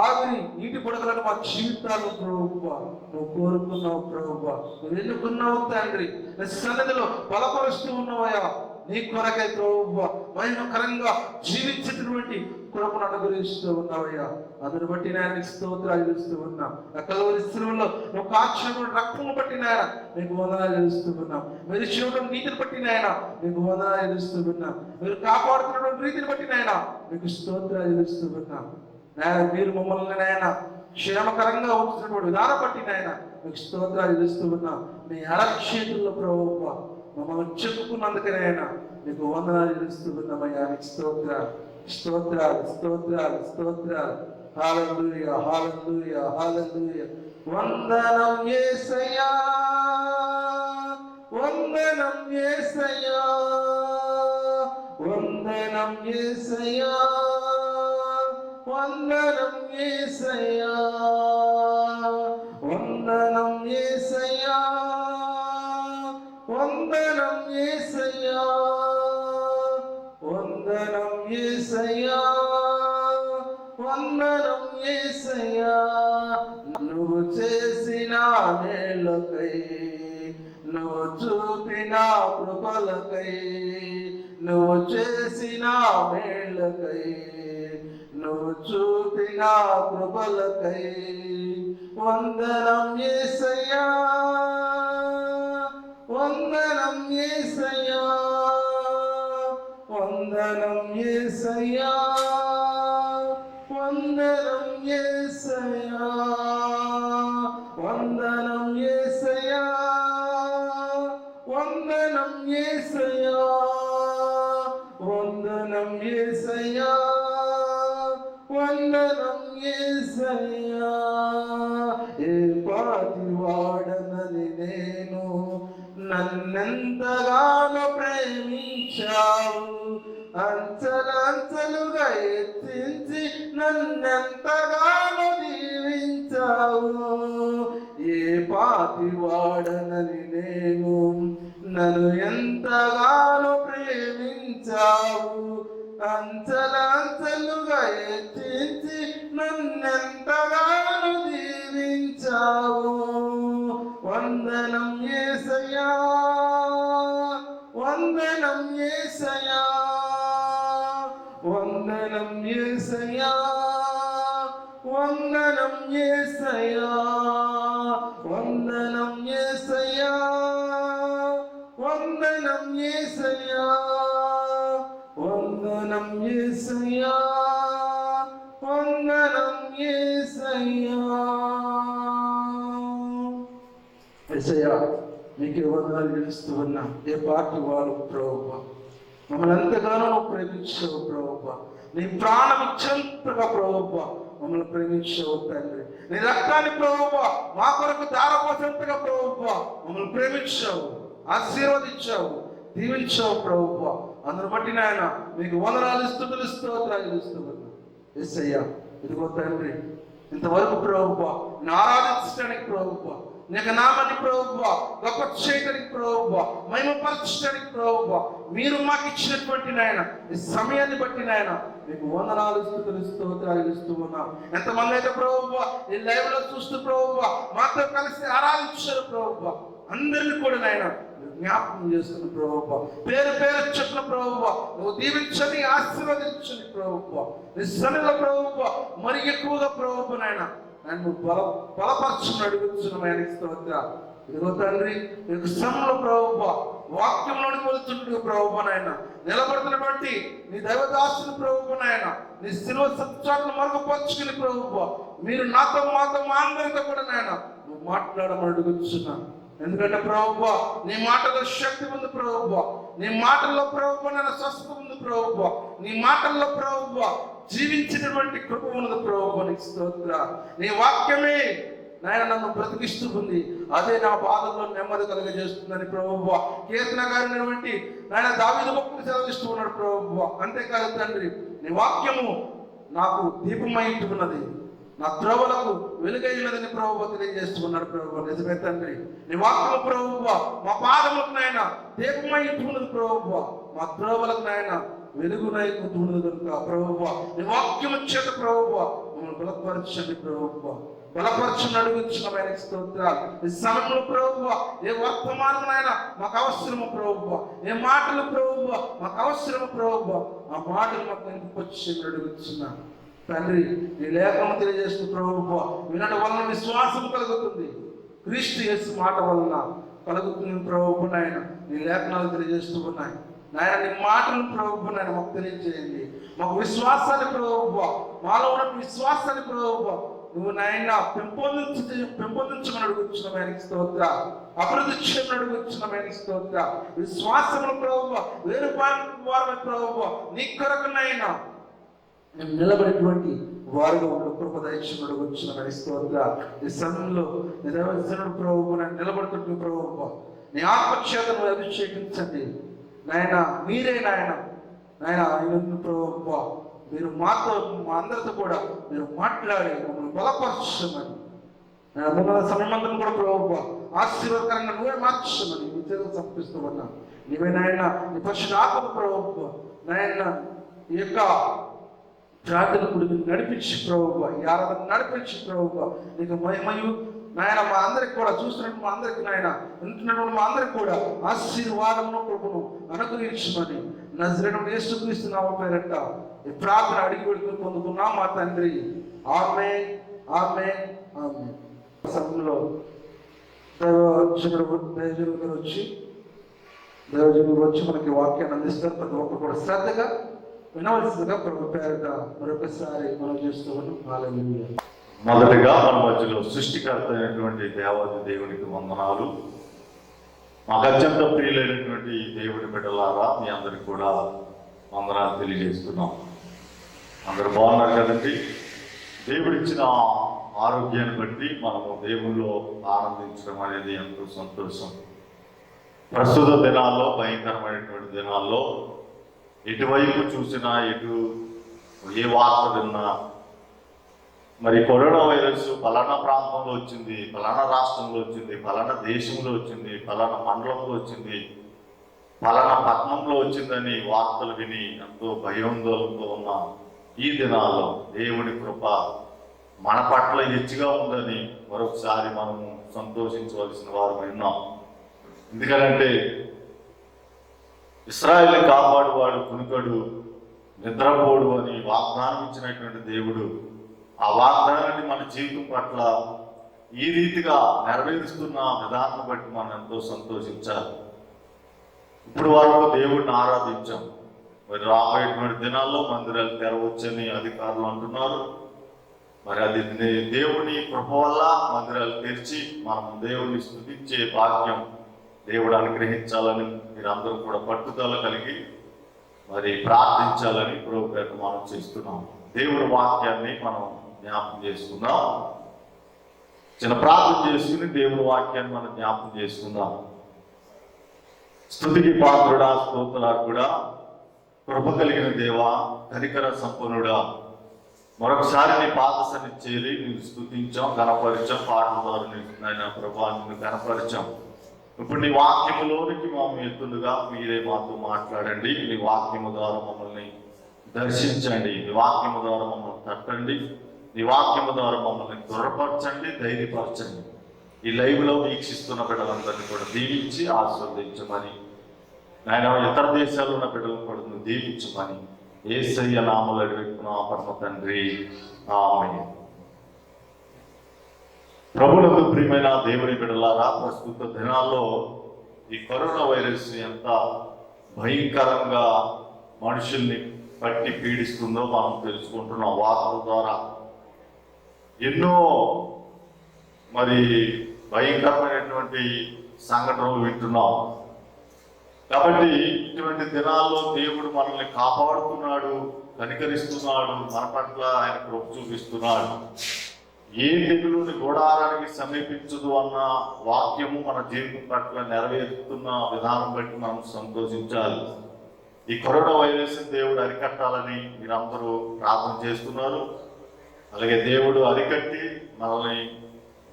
ఆవిరి నీటి పొడగలను మా జీవితాలు ప్రభువు నువ్వు కోరుకున్నావు ప్రభువు నువ్వు ఎన్నుకున్నావు తండ్రి. సన్నిధిలో బలపరుస్తూ ఉన్నావయ్యా నీ కొరకై ప్రభువు మహిమకరంగా జీవించేటటువంటి కృపను అనుగ్రహిస్తూ ఉన్నావయ్యా. అందుని బట్టి నేను స్తోత్రాలు చేస్తూ ఉన్నా. కల్వరి శిలువలో నువ్వు కాచిన రక్తము బట్టి నాయన మీకు వందనాలు చేస్తూ ఉన్నాం. మీరు శివుడు నీతిని బట్టి నాయన మీకు వందనాలు చేస్తూ ఉన్నాం. మీరు కాపాడుతున్నటువంటి రీతిని బట్టి నాయన మీకు స్తోత్రాలు చేస్తూ ఉన్నాం. నాయన మీరు మమ్మల్ని నాయన క్షేమకరంగా ఉంచుతున్నటువంటి విధానం బట్టి నాయన మీకు స్తోత్రాలు చేస్తూ ఉన్నాం. మీ అరక్షేతుల్లో ప్రభువు మమ్మల్ని చెప్పుకున్నందుకనైనా మీకు వందనాలు చేస్తూ ఉన్నామయ్యా. స్తోత్రాలు స్తోత్రాలు స్తోత్రాలు స్తోత్రాలు. హల్లెలూయా హల్లెలూయా హల్లెలూయా. వందనం యేసయ్యా వందనం యేసయ్యా వందనం యేసయ్యా వందనం యేసయ్యా వందనం యేసయ్యా వందనం యేసయ్యా వందనం యేసయ్యా వందనం యేసయ్యా. నువ్వు చేసిన మేలుకై నువ్వు చూపిన కృపలకై నువ్వు చేసిన మేలుకై నువ్వు చూపిన కృపలకై వందనం యేసయ్యా వందనం యేసయ్యా వందనం యేసయ్యా వందనం యేసయ్యా వందనం యేసయ్యా వందనం యేసయ్యా వందనం యేసయ్యా వందనం యేసయ్యా. ఏ పాటి వాడనని నేను నన్నెంతగానో ప్రేమించావు అంచలంచలుగా ఎత్తించి నన్నెంతగానో దీవించావు. ఏ పాటి వాడనని నేను నన్ను ఎంతగానో ప్రేమించావు అంచలంచలుగా ఎత్తించి నన్నెంతగానో దీవించావు. వందనం యేసయ్యా వందనం యేసయ్యా వందనం యేసయ్యా వందనం యేసయ్యా వందనం యేసయ్యా వందనం యేసయ్యా, వందనం యేసయ్యా, వందనం యేసయ్యా. యేసయ్యా, నీకే వందనాలు చెల్లిస్తూ ఉన్నా. ఏ పార్టీ వాళ్ళు ప్రభువా, మమ్మల్ని ఎంతగానో నువ్వు ప్రేమించావు ప్రభువా. నీ ప్రాణం ఇచ్చేంతగా ప్రభువా మమ్మల్ని ప్రేమించావు తండ్రి. నీ రక్తాన్ని ప్రభువా మా కొరకు ధారపోసేంతగా ప్రభువా మమ్మల్ని ప్రేమించావు, ఆశీర్వదించావు, దీవించావు ప్రభువా. అందును బట్టి నాయన మీకు వందనాలు స్తుతులు స్తోత్రాలు ఇస్తున్నాను. యేసయ్యా, ఇదిగో తండ్రి, ఇంతవరకు ప్రభువా నేను ఆరాధించడానికి ప్రభువా, నీకు నామాన్ని ప్రభువా గొప్ప చేయడానికి ప్రభువా, మహిమపరచడానికి ప్రభువా మీరు మాకు ఇచ్చినటువంటి నాయన ఈ సమయాన్ని బట్టి నాయన మీకు వందనాలు స్తుతులు స్తోత్రాలు ఇస్తూ ఉన్నాం. ఎంతమంది అయితే ప్రభువా ఈ లైవ్ లో చూస్తూ ప్రభువా మాతో కలిసి ఆరాధించారు ప్రభువా, అందరిని కూడా నాయన జ్ఞాపకం చేస్తున్న ప్రభువా, పేరు పేరు చెప్పిన ప్రభువా నువ్వు దీవించని ఆశీర్వదించని ప్రభువా, నీ సన్నిధిలో ప్రభువా మరి ఎక్కువగా ప్రభువా నాయన నన్ను బలపరచుని అడుగుతున్నాం. ఆయనకి స్తోత్రం. ఇదిగో తండ్రి, నీకు శ్రమలో ప్రభువా వాక్యంలోనికి వెళ్తుంటు ప్రభువా నాయన నిలబడుతున్నటువంటి నీ దైవదాసుని ప్రభువా నాయన నీ శిలువ సత్యాలను మరుగుపరుచుకుని ప్రభువా మీరు నాతో మాతో మా అందరితో కూడా నాయన నువ్వు మాట్లాడమని అడుగుతున్నాను. ఎందుకంటే ప్రభువా నీ మాటలో శక్తి ఉంది ప్రభువా, నీ మాటల్లో ప్రభువా నేను స్వస్థత ఉంది ప్రభువా, నీ మాటల్లో ప్రభువా జీవించినటువంటి కృప ఉన్నది ప్రభువా. నీకు స్తోత్రం. నీ వాక్యమే నాయన నన్ను బ్రతికిస్తూ ఉంది, అదే నా బాధల్లో నెమ్మది కలుగజేస్తుందని ప్రభువా కీర్తనకారునటువంటి నాయన దావీదు భక్తుడు సెలవిస్తూ ఉన్నాడు ప్రభువా. అంతేకాదు తండ్రి, నీ వాక్యము నాకు దీపమై ఉన్నది, నా త్రోవలకు వెలుగైనదని ప్రభువా తెలియజేస్తున్నాడు ప్రభువా. నిజమే తండ్రి, నీ వాక్యము ప్రభువా మా పాదములకు నాయన దీపమై ఉన్నది ప్రభువా, మా త్రోవలకు నాయన వెలుగునై ఉన్నది కనుక ప్రభువా నీ వాక్యము చేత ప్రభువా మమ్మల్ని బలపరచండి ప్రభువా, బలపరచని అడుగుతున్నాం. ఆయనకి స్తోత్రాలు. ఈ సమయంలో ప్రభువా ఏ వర్తమానం నాయన మాకు అవసరము ప్రభువా, ఏ మాటలు ప్రభువా మాకు అవసరము ప్రభువా, ఆ మాటలు మాకు నింపుకొచ్చి అడుగుతున్నా తండ్రి. నీ లేఖను తెలియజేస్తూ ప్రభువా వినడం వలన విశ్వాసం కలుగుతుంది, క్రీస్తు యేసు మాట వలన కలుగుతుంది ప్రభువా నాయన. నీ లేఖనాలు తెలియజేస్తూ ఉన్నాయి నాయన, నీ మాటలు ప్రభువా నాయన మాకు తెలియజేయండి. మాకు విశ్వాసాన్ని ప్రభువా, మాలో ఉన్న విశ్వాసాన్ని ప్రభువా నువ్వు నాయన పెంపొందించమని అడుగుతున్నాం. ఆయనకి స్తోత్ర. అభివృద్ధి చేయమని అడుగుతున్నాం. ఆయనకి స్తోత్ర. విశ్వాసములు ప్రభువా వేరుపారమే ప్రభువా నీ కొరకు నాయన మేము నిలబడేటువంటి వారుగా ఉన్న కృప దయచేయమని అడుగుతున్నాం. ఆయనకి స్తోత్ర. ఈ సమయంలో నిరవచనుడు ప్రభువా నన్ను నిలబడుతుంటే ప్రభువా నీ ఆత్మచేతను అభిషేకించండి నాయన. మీరే నాయన ఆయన ప్రభువా మీరు మాతో మా అందరితో కూడా మీరు మాట్లాడి మమ్మల్ని బలపరచమని ఉన్న సమయమంతా కూడా ప్రభువా ఆశీర్వాదకరంగా నువ్వే మార్చమని మీ చేతులు సమర్పిస్తూ ఉన్నా. నీవే నాయన నీ పరిశుద్ధాత్మ ప్రభువా నాయన ఈ యొక్క ప్రార్థన కూడా నడిపించి ప్రభువా, ఈ ఆరాధన నడిపించి ప్రభువా నీకు మహిమయు నాయన మా అందరికి కూడా చూస్తున్నట్టు మా అందరికి నాయన వింటున్నటువంటి మా అందరికి కూడా ఆశీర్వాదమును కృపను అనుగ్రహించమని నజరేయుడైన యేసుక్రీస్తు నామమున పేరట ఈ ప్రార్థన అడిగి పెడుతూ పొందుకున్నాం మా తండ్రి. ఆమేన్, ఆమేన్, ఆమేన్. సమయంలో దైవజనుడు వచ్చి మనకి వాక్యాన్ని అందిస్తారు. ప్రతి ఒక్కరు కూడా శ్రద్ధగా వినవలసిందిగా ప్రభు పేరట మరొకసారి మనం చేస్తూ ఉన్నాం. హల్లెలూయా. మొదటగా మన మధ్యలో సృష్టికర్త అయినటువంటి దేవాది దేవునికి వందనాలు. మాకు అత్యంత ప్రియులైనటువంటి దేవుడి బిడ్డలారా మీ అందరికి కూడా వందనాలు తెలియజేస్తున్నాం. అందరూ బాగున్నారు కదండి. దేవుడిచ్చిన ఆరోగ్యాన్ని బట్టి మనము దేవుల్లో ఆనందించడం అనేది ఎంతో సంతోషం. ప్రస్తుత దినాల్లో, భయంకరమైనటువంటి దినాల్లో ఎటువైపు చూసినా, ఏ వార్త విన్నా మరి కరోనా వైరస్ ఫలానా ప్రాంతంలో వచ్చింది, ఫలానా రాష్ట్రంలో వచ్చింది, ఫలానా దేశంలో వచ్చింది, ఫలానా మండలంలో వచ్చింది, ఫలానా పట్టణంలో వచ్చిందని వార్తలు విని ఎంతో భయాందోళనతో ఉన్న ఈ దినాల్లో దేవుని కృప మన పట్ల హెచ్చుగా ఉందని మరొకసారి మనము సంతోషించవలసిన వారు ఉన్నాం. ఎందుకంటే ఇశ్రాయేలుని కాపాడువాడు కునుకడు నిద్రపోడు అని వాగ్దానం ఇచ్చినటువంటి దేవుడు ఆ వాగ్దానాన్ని మన జీవితం పట్ల ఈ రీతిగా నెరవేరుస్తున్న విధానం బట్టి మనం ఎంతో సంతోషించాలి. ఇప్పుడు వరకు దేవుడిని ఆరాధించాం. మరి రాబోయేటువంటి దినాల్లో మందిరాలు తెరవచ్చని అధికారులు అంటున్నారు. మరి అది దేవుని కృప వల్ల మందిరాలు తెరిచి మనం దేవుని స్తుతించే భాగ్యం దేవుడు అనుగ్రహించాలని మీరందరూ కూడా పట్టుదల కలిగి మరి ప్రార్థించాలని ప్రభుపేట మనం చేస్తున్నాం. దేవుడి వాక్యాన్ని మనం జ్ఞాపకం చేసుకుందాం. చిన్న ప్రార్థన చేసుకుని దేవుడి వాక్యాన్ని మనం జ్ఞాపకం చేసుకుందాం. స్తుతికి పాత్రుడా, స్తోత్రార్హుడా, కృప కలిగిన దేవా, కనికర సంపన్నుడా, మరొకసారి నీ పాద సన్నిధి చేరి నేను స్తుతించాం, కనపరిచాం. పాటల ద్వారా నాయన ప్రభా నిన్ను కనపరిచాం. ఇప్పుడు నీ వాక్యములోనికి మేము ఎత్తుండగా మీరే మాతో మాట్లాడండి. నీ వాక్యము ద్వారా మమ్మల్ని దర్శించండి. నీ వాక్యము ద్వారా మమ్మల్ని తట్టండి. నీ వాక్యము ద్వారా మమ్మల్ని దృఢపరచండి, ధైర్యపరచండి. ఈ లైవ్లో వీక్షిస్తున్న బిడ్డలందరినీ కూడా దీవించి ఆస్వాదించమని, నాయన ఇతర దేశాల్లో ఉన్న బిడ్డలను కూడా నువ్వు దీవించమని యేసయ్య నామములో అడిగిన పరమ తండ్రి, ఆమేన్. ప్రభువునందు ప్రియమైన దేవుని బిడ్డలారా, ప్రస్తుత దినాల్లో ఈ కరోనా వైరస్ ఎంత భయంకరంగా మనుషుల్ని పట్టి పీడిస్తుందో మనం తెలుసుకుంటున్నాం. వార్తల ద్వారా ఎన్నో మరి భయంకరమైనటువంటి సంఘటనలు వింటున్నాం. కాబట్టి ఇటువంటి దినాల్లో దేవుడు మనల్ని కాపాడుతున్నాడు, కనికరిస్తున్నాడు, మన పట్ల ఆయన కృప చూపిస్తున్నాడు. ఏ తెగులుని గోడారానికి సమీపించదు అన్న వాక్యము మన జీవితం పట్ల నెరవేరుతున్న విధానం బట్టి మనం సంతోషించాలి. ఈ కరోనా వైరస్ దేవుడు అరికట్టాలని మీరందరూ ప్రార్థన చేస్తున్నారు. అలాగే దేవుడు అరికట్టి మనల్ని,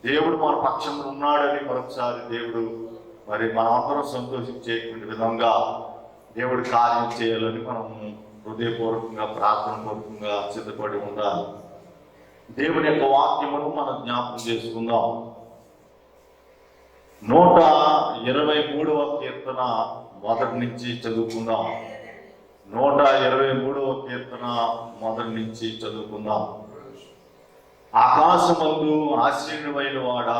దేవుడు మన పక్షంలో ఉన్నాడని మరొకసారి దేవుడు మరి మనమందరం సంతోషించేటువంటి విధంగా దేవుడు కార్యం చేయాలని మనము హృదయపూర్వకంగా ప్రార్థన పూర్వకంగా సిద్ధపడి ఉండాలి. దేవుని యొక్క వాక్యమును మనం జ్ఞాపకం చేసుకుందాం. 123వ కీర్తన మొదటి నుంచి చదువుకుందాం. 123వ కీర్తన మొదటి నుంచి చదువుకుందాం. ఆకాశమందు ఆశీనుడైన వాడా,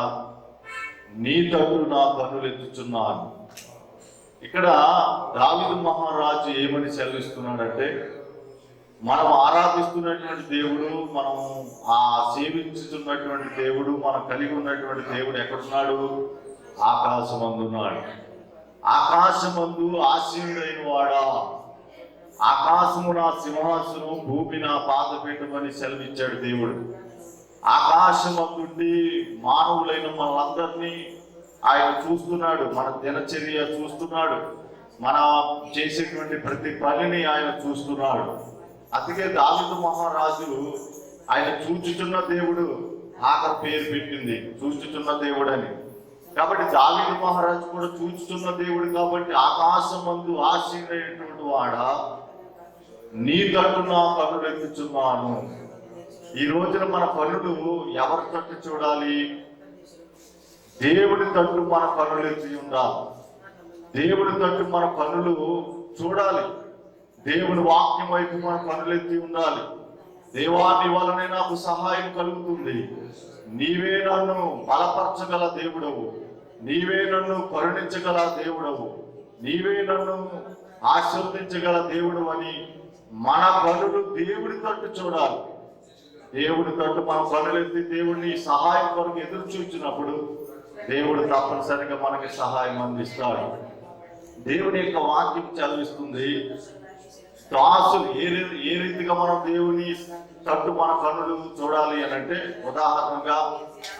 నీ తట్టు నా కన్నులెత్తుచున్నాను. ఇక్కడ దావీదు మహారాజు ఏమని సెలవిస్తున్నాడంటే, మనం ఆరాధిస్తున్నటువంటి దేవుడు, మనం సేవించుతున్నటువంటి దేవుడు, మనం కలిగి ఉన్నటువంటి దేవుడు ఎక్కడున్నాడు? ఆకాశమందు ఉన్నాడు. ఆకాశమందు ఆశీనుడైన వాడా, ఆకాశము నా సింహాసనం, భూమి నా పాదపీఠం అని సెలవిచ్చాడు దేవుడు. ఆకాశమందుండి మానవులైన మనందరినీ ఆయన చూస్తున్నాడు. మన దినచర్య చూస్తున్నాడు. మన చేసేటువంటి ప్రతి పనిని ఆయన చూస్తున్నాడు. అందుకే దావీదు మహారాజు ఆయన చూచుచున్న దేవుడు ఆఖరి పేరు పెట్టింది, చూచుచున్న దేవుడు అని. కాబట్టి దావీదు మహారాజు కూడా చూచుచున్న దేవుడు కాబట్టి, ఆకాశమందు ఆశీనుడైనటువంటి వాడా, నీ తట్టు నా కన్నులెత్తుచున్నాను. ఈ రోజున మన కన్నులు ఎవరి తట్టు చూడాలి? దేవుడి తట్టు మన కన్నులెత్తి ఉండాలి. దేవుడి తట్టు మన కన్నులు చూడాలి. దేవుని వాక్యం వైపు మన కన్నులెత్తి ఉండాలి. దేవా, నీ వలనే నాకు సహాయం కలుగుతుంది. నీవే నన్ను బలపరచగల దేవుడవు, నీవే నన్ను కరుణించగల దేవుడవు, నీవే నన్ను ఆశీర్వదించగల దేవుడు అని మన కన్నులు దేవుడి తట్టు చూడాలి. దేవుడి తట్టు మన కన్నులెత్తి దేవుడిని సహాయం కొరకు ఎదురు చూచినప్పుడు దేవుడు తప్పనిసరిగా మనకి సహాయం అందిస్తాడు. దేవుని యొక్క వాక్యం చదివిస్తుంది. దాసులు ఏ రీతిగా మనం దేవుని తట్టు మన కన్నులు చూడాలి అని అంటే, ఉదాహరణగా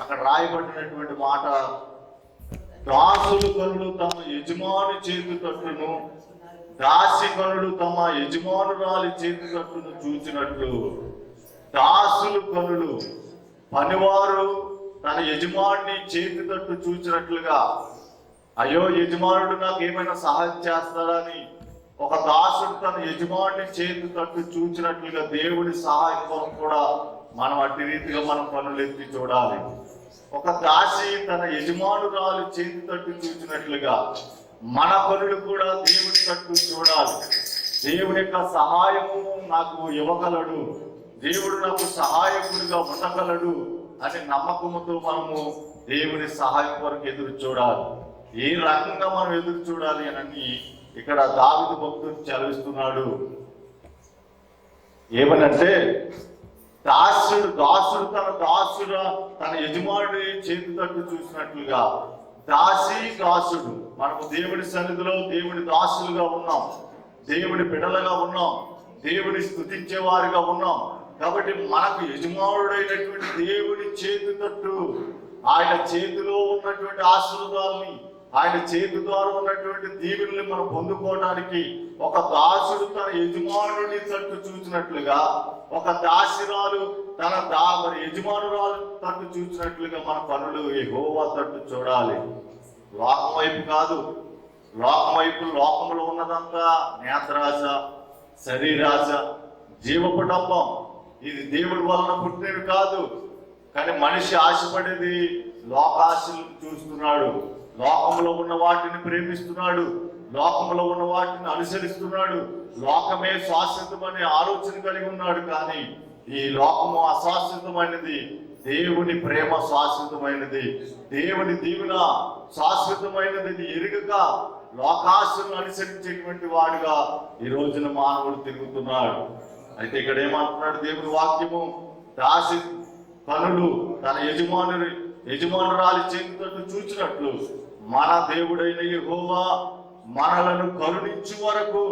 అక్కడ రాయబడినటువంటి మాట, దాసులు కనులు తమ యజమాని చేతి తట్టును, దాసి కనులు తమ యజమానురాలి చేతి తట్టును చూచినట్లు. దాసులు కనులు, పనివారు తన యజమాని చేతి తట్టు చూచినట్లుగా, అయ్యో యజమానుడు నాకు ఏమైనా సహాయం చేస్తాడని ఒక దాసుడు తన యజమాని చేతి తట్టు చూచినట్లుగా దేవుడి సహాయం కొరకు కూడా మనం అట్టి రీతిగా మనం కన్నులెత్తి చూడాలి. ఒక దాసి తన యజమానురాలు చేతి తట్టు చూచినట్లుగా మన కన్నులు కూడా దేవుడి తట్టు చూడాలి. దేవుడి యొక్క సహాయము నాకు ఇవ్వగలడు, దేవుడు నాకు సహాయకుడిగా ఉండగలడు అనే నమ్మకంతో మనము దేవుని సహాయం కొరకు ఎదురు చూడాలి. ఏ రకంగా మనం ఎదురు చూడాలి అని ఇక్కడ దావీదు భక్తుడు చదివిస్తున్నాడు. ఏమనంటే దాసుడు తన యజమానుడి చేతి తట్టు చూసినట్లుగా దాసుడు మనము దేవుడి సన్నిధిలో దేవుడి దాసులుగా ఉన్నాం, దేవుడి బిడ్డలుగా ఉన్నాం, దేవుని స్తుతించే వారిగా ఉన్నాం. కాబట్టి మనకు యజమానుడైనటువంటి దేవుడి చేతి తట్టు, ఆయన చేతిలో ఉన్నటువంటి ఆశీర్వాదాలని, ఆయన చేతి ద్వారా ఉన్నటువంటి దీవెనల్ని మనం పొందుకోవడానికి ఒక దాసుడు తన యజమానుడి తట్టు చూసినట్లుగా, ఒక దాసిరాలు తన యజమానురాలు తట్టు చూసినట్లుగా మన పనులు యెహోవా తట్టు చూడాలి. లోకం వైపు కాదు. లోకం వైపు లోకంలో ఉన్నదంతా నేత్రాశ, శరీరాశ, జీవపు డంబం. ఇది దేవుడి వలన పుట్టినవి కాదు. కానీ మనిషి ఆశపడేది లోకాశలు చూస్తున్నాడు, లోకంలో ఉన్న వాటిని ప్రేమిస్తున్నాడు, లోకంలో ఉన్న వాటిని అనుసరిస్తున్నాడు. లోకమే శాశ్వతమనే ఆలోచన కలిగి ఉన్నాడు. కానీ ఈ లోకము అశాశ్వతమైనది, దేవుని ప్రేమ శాశ్వతమైనది, దేవుని దీవెన శాశ్వతమైనది ఎరుగక లోకాశలను అనుసరించేటువంటి వాడుగా ఈ రోజున మానవుడు తిరుగుతున్నాడు. అయితే ఇక్కడ ఏమంటున్నాడు దేవుని వాక్యము? దాసి పనులు తన యజమానురాలి చేతులను చూచినట్లు మన దేవుడైన యెహోవా మనలను కరుణించు వరకు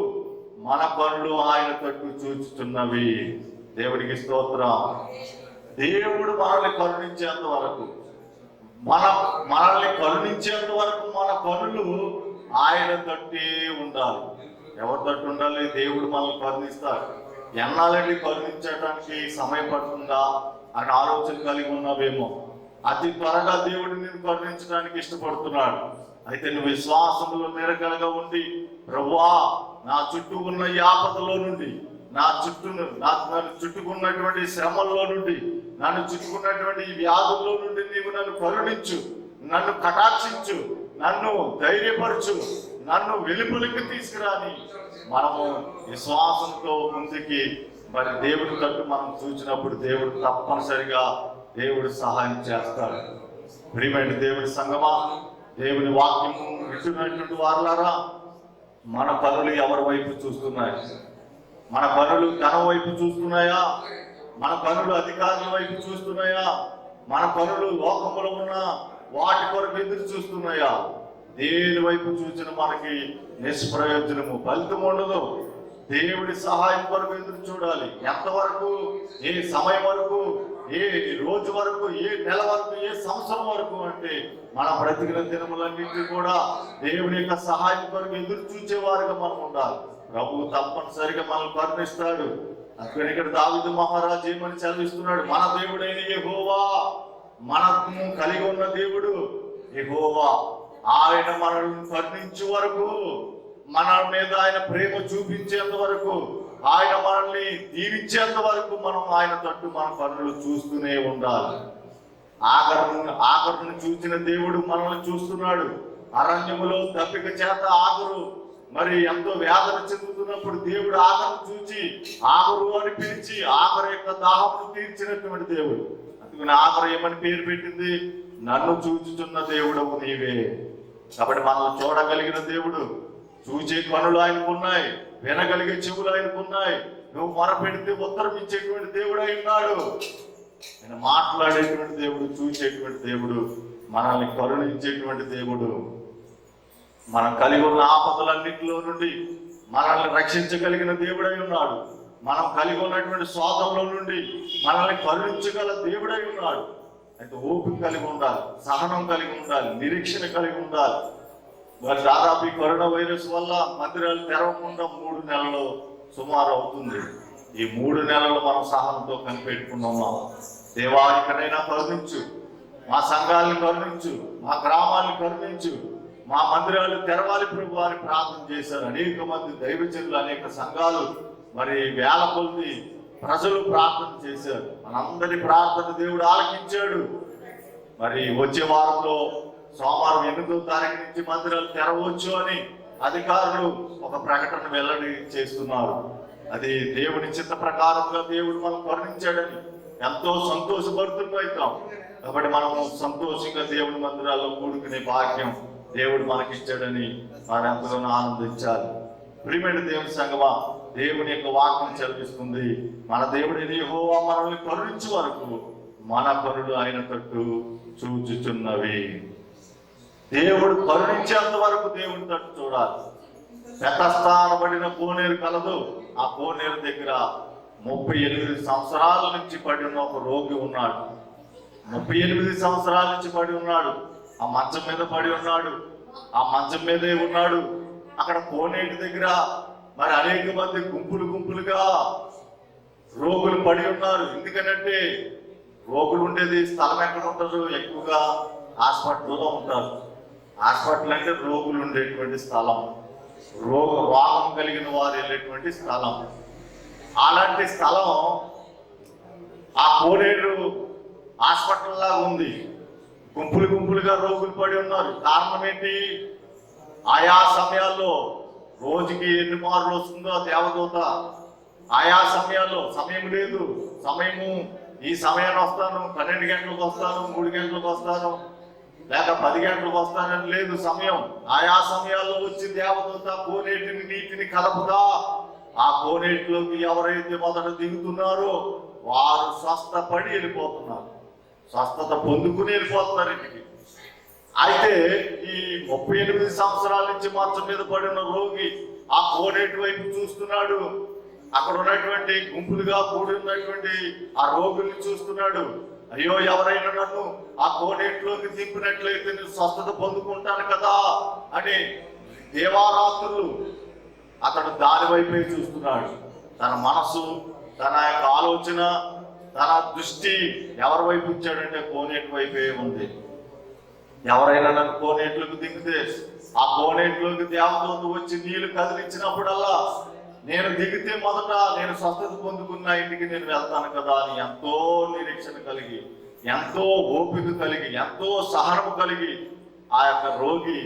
మన పనులు ఆయన తట్టు చూచుతున్నవి. దేవుడికి స్తోత్రం. దేవుడు మనల్ని కరుణించేంత వరకు, మనల్ని కరుణించేంత వరకు మన పనులు ఆయన తట్టే ఉండాలి. ఎవరి తట్టు ఉండాలి? దేవుడు మనల్ని కరుణిస్తాడు. ఎన్నాళ్ళని కరుణించడానికి సమయం పడుతుందా అని ఆలోచన కలిగి ఉన్నావేమో. అతి త్వరగా దేవుడు నిన్ను కరుణించడానికి ఇష్టపడుతున్నాడు. అయితే నువ్వు విశ్వాసంలో నిరకలుగా ఉండి, ప్రభువా నా చుట్టూ ఉన్న ఈ ఆపదలో నుండి, నన్ను చుట్టుకున్నటువంటి శ్రమల్లో నుండి, నన్ను చుట్టుకున్నటువంటి ఈ వ్యాధుల్లో నుండి నీవు నన్ను కరుణించు, నన్ను కటాక్షించు, నన్ను ధైర్యపరచు, నన్ను వెలుపలికి తీసుకురాని మనము విశ్వాసంతో ముందుకి మరి దేవుడి తట్టు మనం చూసినప్పుడు దేవుడు తప్పనిసరిగా దేవుడు సహాయం చేస్తాడు. ప్రియమైన దేవుడి సంగమా, దేవుని వాక్యము వింటున్నటువంటి వారులారా, మన పనులు ఎవరి వైపు చూస్తున్నాయి? మన పనులు ధనం వైపు చూస్తున్నాయా? మన పనులు అధికారుల వైపు చూస్తున్నాయా? మన పనులు లోకములో ఉన్న వాటి కొరకు ఎదురు చూస్తున్నాయా? దేని వైపు చూసిన మనకి నిష్ప్రయోజనము, ఫలితం ఉండదు. దేవుడి సహాయం కొరకు ఎదురు చూడాలి. ఎంతవరకు? ఏ సమయం వరకు? ఏ రోజు వరకు? ఏ నెల వరకు? ఏ సంవత్సరం వరకు? అంటే మన బ్రతికిన దినములన్నింటినీ కూడా దేవుని యొక్క సహాయం కొరకు ఎదురు చూచేవారుగా మనం ఉండాలి. ప్రభువు తప్పనిసరిగా మనల్ని కరుణిస్తాడు. అందుకని ఇక్కడ దావీదు మహారాజు ఏమని చదివిస్తున్నాడు? మన దేవుడైన యెహోవా, మనము కలిగి ఉన్న దేవుడు యెహోవా, ఆయన మనల్ని కరుణించే వరకు, మన మీద ఆయన ప్రేమ చూపించేంత వరకు, ఆయన మనల్ని దీవించేంత వరకు మనం ఆయన తట్టు మన పనులు చూస్తూనే ఉండాలి. ఆఖరును చూసిన దేవుడు మనల్ని చూస్తున్నాడు. అరణ్యములో దప్పిక చేత ఆఖరు మరి ఎంతో వేదన చెందుతున్నప్పుడు దేవుడు ఆఖరును చూచి ఆఖరు అని పిలిచి ఆఖరు యొక్క దాహమును తీర్చినటువంటి దేవుడు. అందుకని ఆఖరు ఏమని పేరు పెట్టింది? నన్ను చూచుచున్న దేవుడవు నీవే. కాబట్టి మనల్ని చూడగలిగిన దేవుడు, చూచే కనులు ఆయనకున్నాయి, వినగలిగే చెవులు ఆయనకున్నాయి. నువ్వు మొరపెడితే ఉత్తరం ఇచ్చేటువంటి దేవుడు అయి ఉన్నాడు. ఆయన మాట్లాడేటువంటి దేవుడు, చూసేటువంటి దేవుడు, మనల్ని కరుణించేటువంటి దేవుడు. మనం కలిగి ఉన్న ఆపదలన్నింటిలో నుండి మనల్ని రక్షించగలిగిన దేవుడై ఉన్నాడు. మనం కలిగి ఉన్నటువంటి శోధంలో నుండి మనల్ని కరుణించగల దేవుడై ఉన్నాడు. అయితే ఓపిక కలిగి ఉండాలి, సహనం కలిగి ఉండాలి, నిరీక్షణ కలిగి ఉండాలి. మరి దాదాపు ఈ కరోనా వైరస్ వల్ల మందిరాలు తెరవకుండా 3 నెలలు సుమారు అవుతుంది. ఈ 3 నెలలు మనం సహనంతో కనిపెట్టుకున్నాం. దేవానికనైనా కరుణించు, మా సంఘాలను కరుణించు, మా గ్రామాలను కరుణించు, మా మందిరాలు తెరవాలి ప్రభు అని ప్రార్థన చేశారు. అనేక మంది దైవజనులు, అనేక సంఘాలు, మరి వేల కొద్ది ప్రజలు ప్రార్థన చేశారు. మనందరి ప్రార్థన దేవుడు ఆలకించాడు. మరి వచ్చే వారంలో సోమవారం 8వ తారీఖు నుంచి మందిరాలు తెరవచ్చు అని అధికారులు ఒక ప్రకటన వెల్లడి చేస్తున్నారు. అది దేవుని చిత్త ప్రకారంగా దేవుడు మనం కరుణించాడని ఎంతో సంతోషపడుతున్నాం. కాబట్టి మనము సంతోషంగా దేవుని మందిరాల్లో కూడుకునే భాగ్యం దేవుడు మనకిచ్చాడని మనం ఎంతగానో ఆనందించాలి. ప్రియమైన దేవుని సంగమా, దేవుని యొక్క వాక్యం చదివిస్తుంది, మన దేవుడి యెహోవా మనల్ని కరుణించే వరకు మన కనులు ఆయన తట్టు చూచుచున్నవి. దేవుడు కరుణించేంత వరకు దేవుడి తట్టు చూడాలి. శతస్థానబడిన కోనేరు కలదు. ఆ కోనేరు దగ్గర 38 సంవత్సరాల నుంచి పడి ఉన్న ఒక రోగి ఉన్నాడు. 38 సంవత్సరాల నుంచి పడి ఉన్నాడు. ఆ మంచం మీద పడి ఉన్నాడు. ఆ మంచం మీదే ఉన్నాడు. అక్కడ కోనేటి దగ్గర మరి అనేక మంది గుంపులుగా రోగులు పడి ఉన్నారు. ఎందుకనంటే రోగులు ఉండేది స్థలం ఎక్కడ ఉంటారు? ఎక్కువగా హాస్పిటల్లో ఉంటారు. హాస్పిటల్ అంటే రోగులు ఉండేటువంటి స్థలం, రోగం కలిగిన వారు వెళ్ళేటువంటి స్థలం. అలాంటి స్థలం ఆ కోనేరు హాస్పిటల్ లాగా ఉంది. గుంపులుగా రోగులు పడి ఉన్నారు. కారణం ఏంటి? ఆయా సమయాల్లో రోజుకి ఎన్ని మార్లు వస్తుందో దేవదూత ఆయా సమయాల్లో సమయం లేదు, సమయము ఈ సమయాన్ని వస్తాను, 12 గంటలకు వస్తాను, 3 గంటలకు వస్తాను, లేక 10 గంటలకు వస్తానని లేదు. సమయం ఆయా సమయాల్లో వచ్చి దేవదూత కోనేటిని నీటిని కలపుదా ఆ కోనేటిలోకి ఎవరైతే మొదట దిగుతున్నారో వారు స్వస్థపడి వెళ్ళిపోతున్నారు, స్వస్థత పొందుకుని వెళ్ళిపోతున్నారు ఇంటికి. అయితే ఈ 38 సంవత్సరాల నుంచి మంచం మీద పడిన రోగి ఆ కోనేటి వైపు చూస్తున్నాడు. అక్కడ ఉన్నటువంటి గుంపులుగా కూడి ఉన్నటువంటి ఆ రోగుల్ని చూస్తున్నాడు. అయ్యో, ఎవరైనా నన్ను ఆ కోనేటిలోకి దింపినట్లయితే నేను స్వస్థత పొందుకుంటాను కదా అని దేవారాత్రులు అతడు దాని వైపే చూస్తున్నాడు. తన మనసు, తన యొక్క ఆలోచన, తన దృష్టి ఎవరి వైపు ఉంచాడంటే కోనేటి వైపే ఉంది. ఎవరైనా నన్ను కోనేట్లోకి దిగితే ఆ కోనేట్లోకి దేవదూత వచ్చి నీళ్లు కదిలించినప్పుడల్లా నేను దిగితే మొదట నేను స్వస్థత పొందుకున్న ఇంటికి నేను వెళ్తాను కదా అని ఎంతో నిరీక్షణ కలిగి, ఎంతో ఓపిక కలిగి, ఎంతో సహనము కలిగి ఆ యొక్క రోగి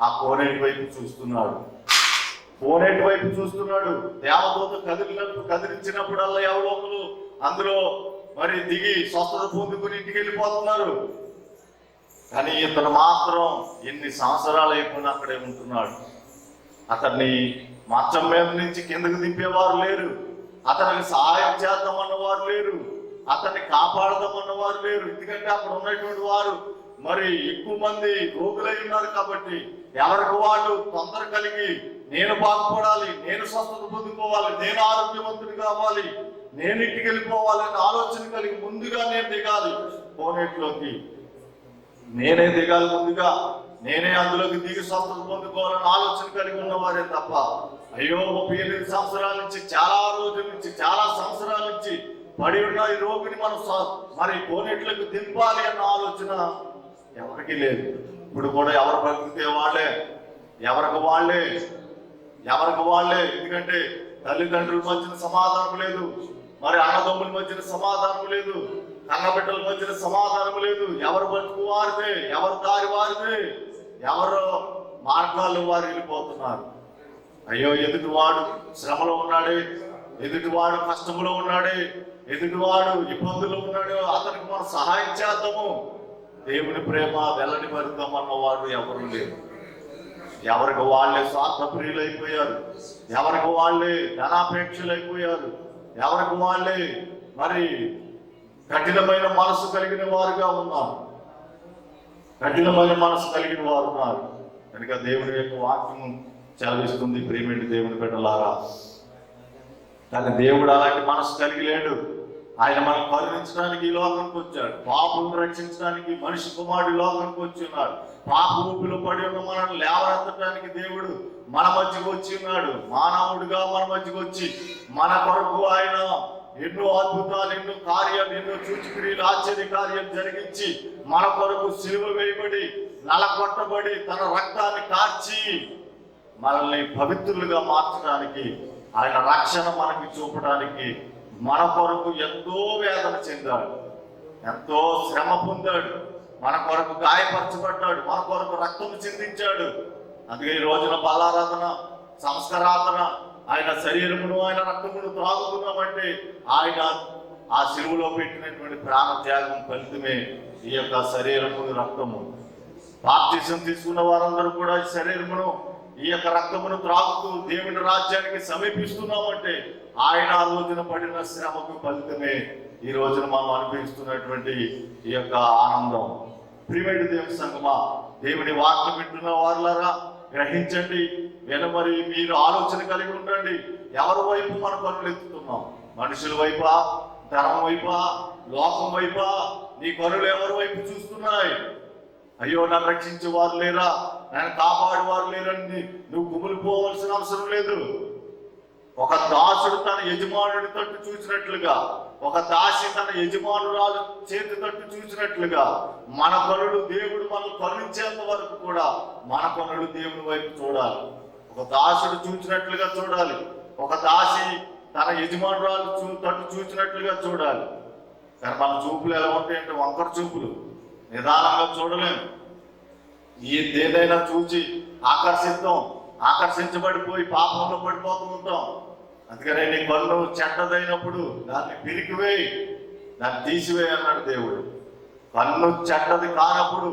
ఆ కోనేటి వైపు చూస్తున్నాడు. కోనేటి వైపు చూస్తున్నాడు. దేవదూత కదిలించినప్పుడల్లా ఎవరోకరు అందులో మరి దిగి స్వస్థత పొందుకుని ఇంటికి వెళ్ళిపోతున్నారు. కానీ ఇతను మాత్రం ఎన్ని సంవత్సరాలు అయిపోయినా అక్కడే ఉంటున్నాడు. అతన్ని మంచం మీద నుంచి కిందకు దింపేవారు లేరు, అతనికి సహాయం చేద్దామన్నవారు లేరు, అతన్ని కాపాడదామన్నవారు లేరు. ఎందుకంటే అక్కడ ఉన్నటువంటి వారు మరి ఎక్కువ మంది రోగులై ఉన్నారు కాబట్టి ఎవరికి వాళ్ళు తొందర కలిగి నేను బాగుపడాలి, నేను స్వస్థత పొందుకోవాలి, నేను ఆరోగ్యవంతుడు కావాలి, నేను ఇంటికి వెళ్ళిపోవాలని ఆలోచన కలిగి ముందుగా నేను దిగాలి కోనేటిలోకి, నేనే దిగాలి ముందుగా, నేనే అందులోకి దిగి స్వస్థత పొందుకోవాలని ఆలోచన కలిగి ఉన్నవారే తప్ప అయ్యో 38 సంవత్సరాల నుంచి, చాలా రోజుల నుంచి, చాలా సంవత్సరాల నుంచి పడి ఉన్న ఈ రోగిని మనం మరి కోనేట్లకు దింపాలి అన్న ఆలోచన ఎవరికి లేదు. ఇప్పుడు కూడా ఎవరు బతికితే వాళ్ళే, ఎవరికి వాళ్ళే. ఎందుకంటే తల్లిదండ్రుల మధ్యన సమాధానం లేదు, మరి అన్నదమ్ముల మధ్యన సమాధానం లేదు, కన్నబిడ్డల మధ్యన సమాధానం లేదు. ఎవరు బతుకు వారిదే, ఎవరు దారి వారిదే, ఎవరు మార్గాల్లో వారు వెళ్ళిపోతున్నారు. అయ్యో, ఎదుటివాడు శ్రమలో ఉన్నాడే, ఎదుటివాడు కష్టంలో ఉన్నాడే, ఎదుటివాడు ఇబ్బందులు ఉన్నాడు, అతనికి మనం సహాయం చేద్దాము, దేవుని ప్రేమ వెల్లడి పరుద్దామన్నవాడు ఎవరు లేరు. ఎవరికి వాళ్ళే స్వార్థప్రియులు అయిపోయారు, ఎవరికి వాళ్ళే ధనాపేక్షలు అయిపోయారు, ఎవరికి వాళ్ళే మరి కఠినమైన మనసు కలిగిన వారుగా ఉన్నారు, కనుక దేవుని యొక్క వాక్యము చదివిస్తుంది. ప్రేమేంటి దేవుని బిడ్డలారా, కానీ దేవుడు అలాంటి మనసు కలిగి లేడు. ఆయన మనం కరుణించడానికి ఈ లోకానికి వచ్చాడు, పాపులను రక్షించడానికి మనిషి కుమారుడు లోకానికి వచ్చి ఉన్నాడు. పాప ఊపిలో పడి ఉన్న మనల్ని లేవనెత్తడానికి దేవుడు మన మధ్యకు వచ్చి ఉన్నాడు. మానవుడిగా మన మధ్యకు వచ్చి మన కొరకు ఆయన ఎన్నో అద్భుతాలు, ఎన్నో కార్యాలు, ఎన్నో సూచక్రియలు, ఆశ్చర్య కార్యాలు జరిగించి మన కొరకు సిలువ వేయబడి, నలగొట్టబడి, తన రక్తాన్ని కార్చి మనల్ని పవిత్రులుగా మార్చడానికి, ఆయన రక్షణ మనకి చూపడానికి మన కొరకు ఎంతో వేదన చెందాడు, ఎంతో శ్రమ పొందాడు, మన కొరకు గాయపరచబడ్డాడు, మన కొరకు రక్తం చిందించాడు. అందుకే ఈ రోజున బలారాధన, సంస్కారాధన, ఆయన శరీరమును ఆయన రక్తమును త్రాగుతున్నామంటే ఆయన ఆ శిలువలో పెట్టినటువంటి ప్రాణ త్యాగం ఫలితమే ఈ యొక్క శరీరము రక్తము. బాప్తిసం తీసుకున్న వారందరూ కూడా ఈ శరీరమును ఈ యొక్క రక్తమును త్రాగుతూ దేవుని రాజ్యానికి సమీపిస్తున్నామంటే ఆయన ఆ రోజున పడిన శ్రమకు ఫలితమే ఈ రోజున మనం అనుభవిస్తున్నటువంటి ఈ యొక్క ఆనందం. ప్రియమైన దేవుని సంగమా, దేవుని వాక్యం వింటున్న వారులారా గ్రహించండి, మరి మీరు ఆలోచన కలిగి ఉండండి. ఎవరి వైపు మన కన్నులు ఎత్తుతున్నాం? మనుషుల వైపా, ధనం వైపా, లోకం వైపా? నీ కన్నులు ఎవరి వైపు చూస్తున్నాయి? అయ్యో, నన్ను రక్షించే వారు లేరా, నన్ను కాపాడేవారు లేరని నువ్వు కుమిలిపోవలసిన అవసరం లేదు. ఒక దాసుడు తన యజమానుడి తట్టు చూసినట్లుగా, ఒక దాసి తన యజమానురాలు చేతి తట్టు చూసినట్లుగా మన కనులు దేవుడు మనం కరుణించేంత వరకు కూడా మన కనులు దేవుని వైపు చూడాలి. ఒక దాసుడు చూసినట్లుగా చూడాలి, ఒక దాసి తన యజమానురాలు తట్టు చూసినట్లుగా చూడాలి. కానీ మన చూపులు ఎలా ఉంటాయంటే వంకర చూపులు, నిదానంగా చూడలేము. ఏదైనా చూసి ఆకర్షించబడిపోయి పాపంలో పడిపోతూ ఉంటాం. అందుకనే నీ కన్ను చెడ్డదైనప్పుడు దాన్ని పిరికివేయి, దాన్ని తీసివేయి అన్నాడు దేవుడు. కన్ను చెడ్డది కానప్పుడు,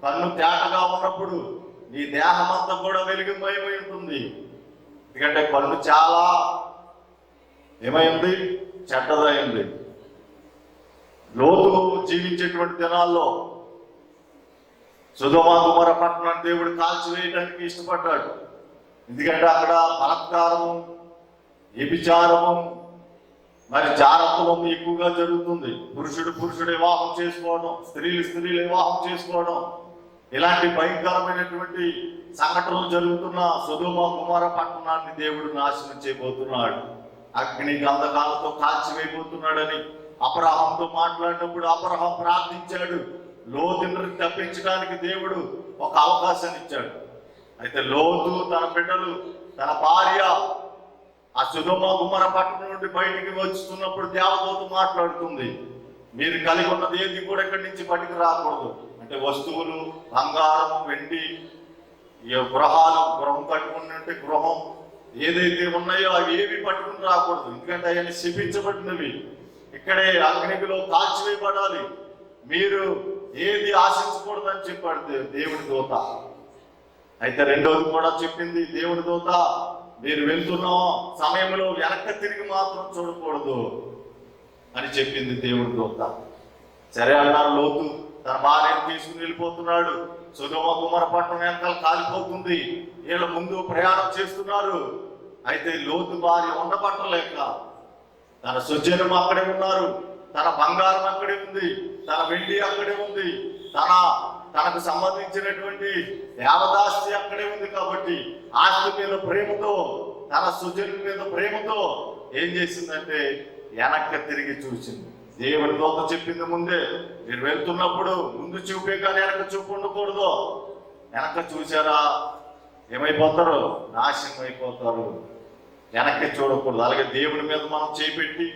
కన్ను తేటగా ఉన్నప్పుడు నీ దేహం అంతా కూడా వెలుగుమయమై ఉంటుంది. ఎందుకంటే కన్ను చాలా ఏమైంది? చెడ్డదైంది. లోతు జీవించేటువంటి దినాల్లో సొదొమ గొమొర్రా పట్టణాన్ని దేవుడు కాల్చివేయడానికి ఇష్టపడ్డాడు. ఎందుకంటే అక్కడ బలాత్కారము, వ్యభిచారము, మరి జారత్వం ఎక్కువగా జరుగుతుంది. పురుషుడు వివాహం చేసుకోవడం, స్త్రీలు వివాహం చేసుకోవడం, ఇలాంటి భయంకరమైనటువంటి సంఘటనలు జరుగుతున్న సొదొమ గొమొర్రా పట్టణాన్ని దేవుడు నాశనం చేయబోతున్నాడు. అగ్ని గంధకాలతో కాల్చివేయబోతున్నాడని అబ్రహాంతో మాట్లాడినప్పుడు అబ్రహాం ప్రార్థించాడు. లోతును తప్పించడానికి దేవుడు ఒక అవకాశాన్ని ఇచ్చాడు. అయితే లోతు తన బిడ్డలు, తన భార్య ఆ సొదొమ గొమొర్రా పట్టణం నుండి బయటికి వస్తున్నప్పుడు దేవదూత మాట్లాడుతుంది, మీరు కలిగి ఉన్నది ఏది కూడా ఇక్కడి నుంచి బయటికి రాకూడదు. అంటే వస్తువులు, బంగారం, వెండి, గృహం కట్టుకున్నట్టు గృహం ఏదైతే ఉన్నాయో అవి ఏవి పట్టుకుని రాకూడదు. ఎందుకంటే అవన్నీ శపించబడినవి, ఇక్కడే అగ్నిలో కాల్చివేయబడాలి. మీరు ఏది ఆశించకూడదని చెప్పాడు దేవుడి దూత. అయితే రెండోది కూడా చెప్పింది దేవుడి దూత, మీరు వెళ్తున్న సమయంలో వెనక్కి తిరిగి మాత్రం చూడకూడదు అని చెప్పింది దేవుడి దూత. సరే అన్నారు. లోతు తన భార్యను తీసుకుని వెళ్ళిపోతున్నాడు. సొదొమ గొమొర్రా పట్టణం వెనకాల కాలిపోతుంది. వీళ్ళ ముందు ప్రయాణం చేస్తున్నారు. అయితే లోతు భార్య ఉండబట్టలేక తన సుజనం అక్కడే ఉన్నారు, తన బంగారం అక్కడే ఉంది, తన వెండి అక్కడే ఉంది, తనకు సంబంధించినటువంటి యావదాస్తి అక్కడే ఉంది. కాబట్టి ఆస్తి మీద ప్రేమతో, తన సుజనుల మీద ప్రేమతో ఏం చేసిందంటే వెనక్కి తిరిగి చూసింది. దేవుడి దూత చెప్పింది ముందే, మీరు వెళ్తున్నప్పుడు ముందు చూపే కానీ వెనక చూపు ఉండకూడదు. వెనక చూసారా ఏమైపోతారు? నాశనం అయిపోతారు. వెనక్కి చూడకూడదు. అలాగే దేవుడి మీద మనం చేపెట్టి,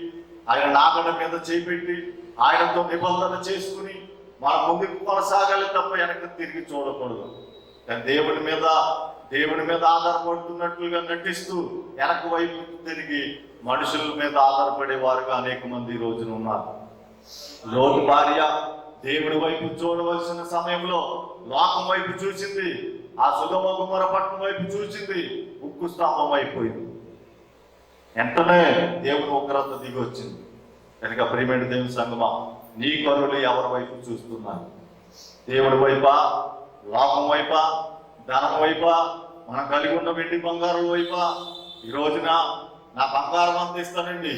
ఆయన నాగడ మీద చేపెట్టి, ఆయనతో నిబంధన చేసుకుని మనం ముందుకు కొనసాగాలి తప్ప వెనక్కి తిరిగి చూడకూడదు. కానీ దేవుడి మీద ఆధారపడుతున్నట్లుగా నటిస్తూ వెనక వైపు తిరిగి మనుషుల మీద ఆధారపడే వారుగా అనేక మంది ఈ రోజున ఉన్నారు. లోతు భార్య దేవుడి వైపు చూడవలసిన సమయంలో లోకం వైపు చూసింది, ఆ సొదొమ గొమొర్రా పట్టణం వైపు చూసింది, ఉక్కు స్తంభం అయిపోయింది. వెంటనే దేవుని ఉగ్రత దిగి వచ్చింది. కనుక ప్రియమైన దేవుని సంగమా, నీ కనులు ఎవరి వైపు చూస్తున్నారు? దేవుడి వైపా, లోకం వైపా, ధనం వైపా, మనం కలిగి ఉన్న వెండి బంగారం వైపా? ఈ రోజున నా బంగారం అంత ఇస్తానండి,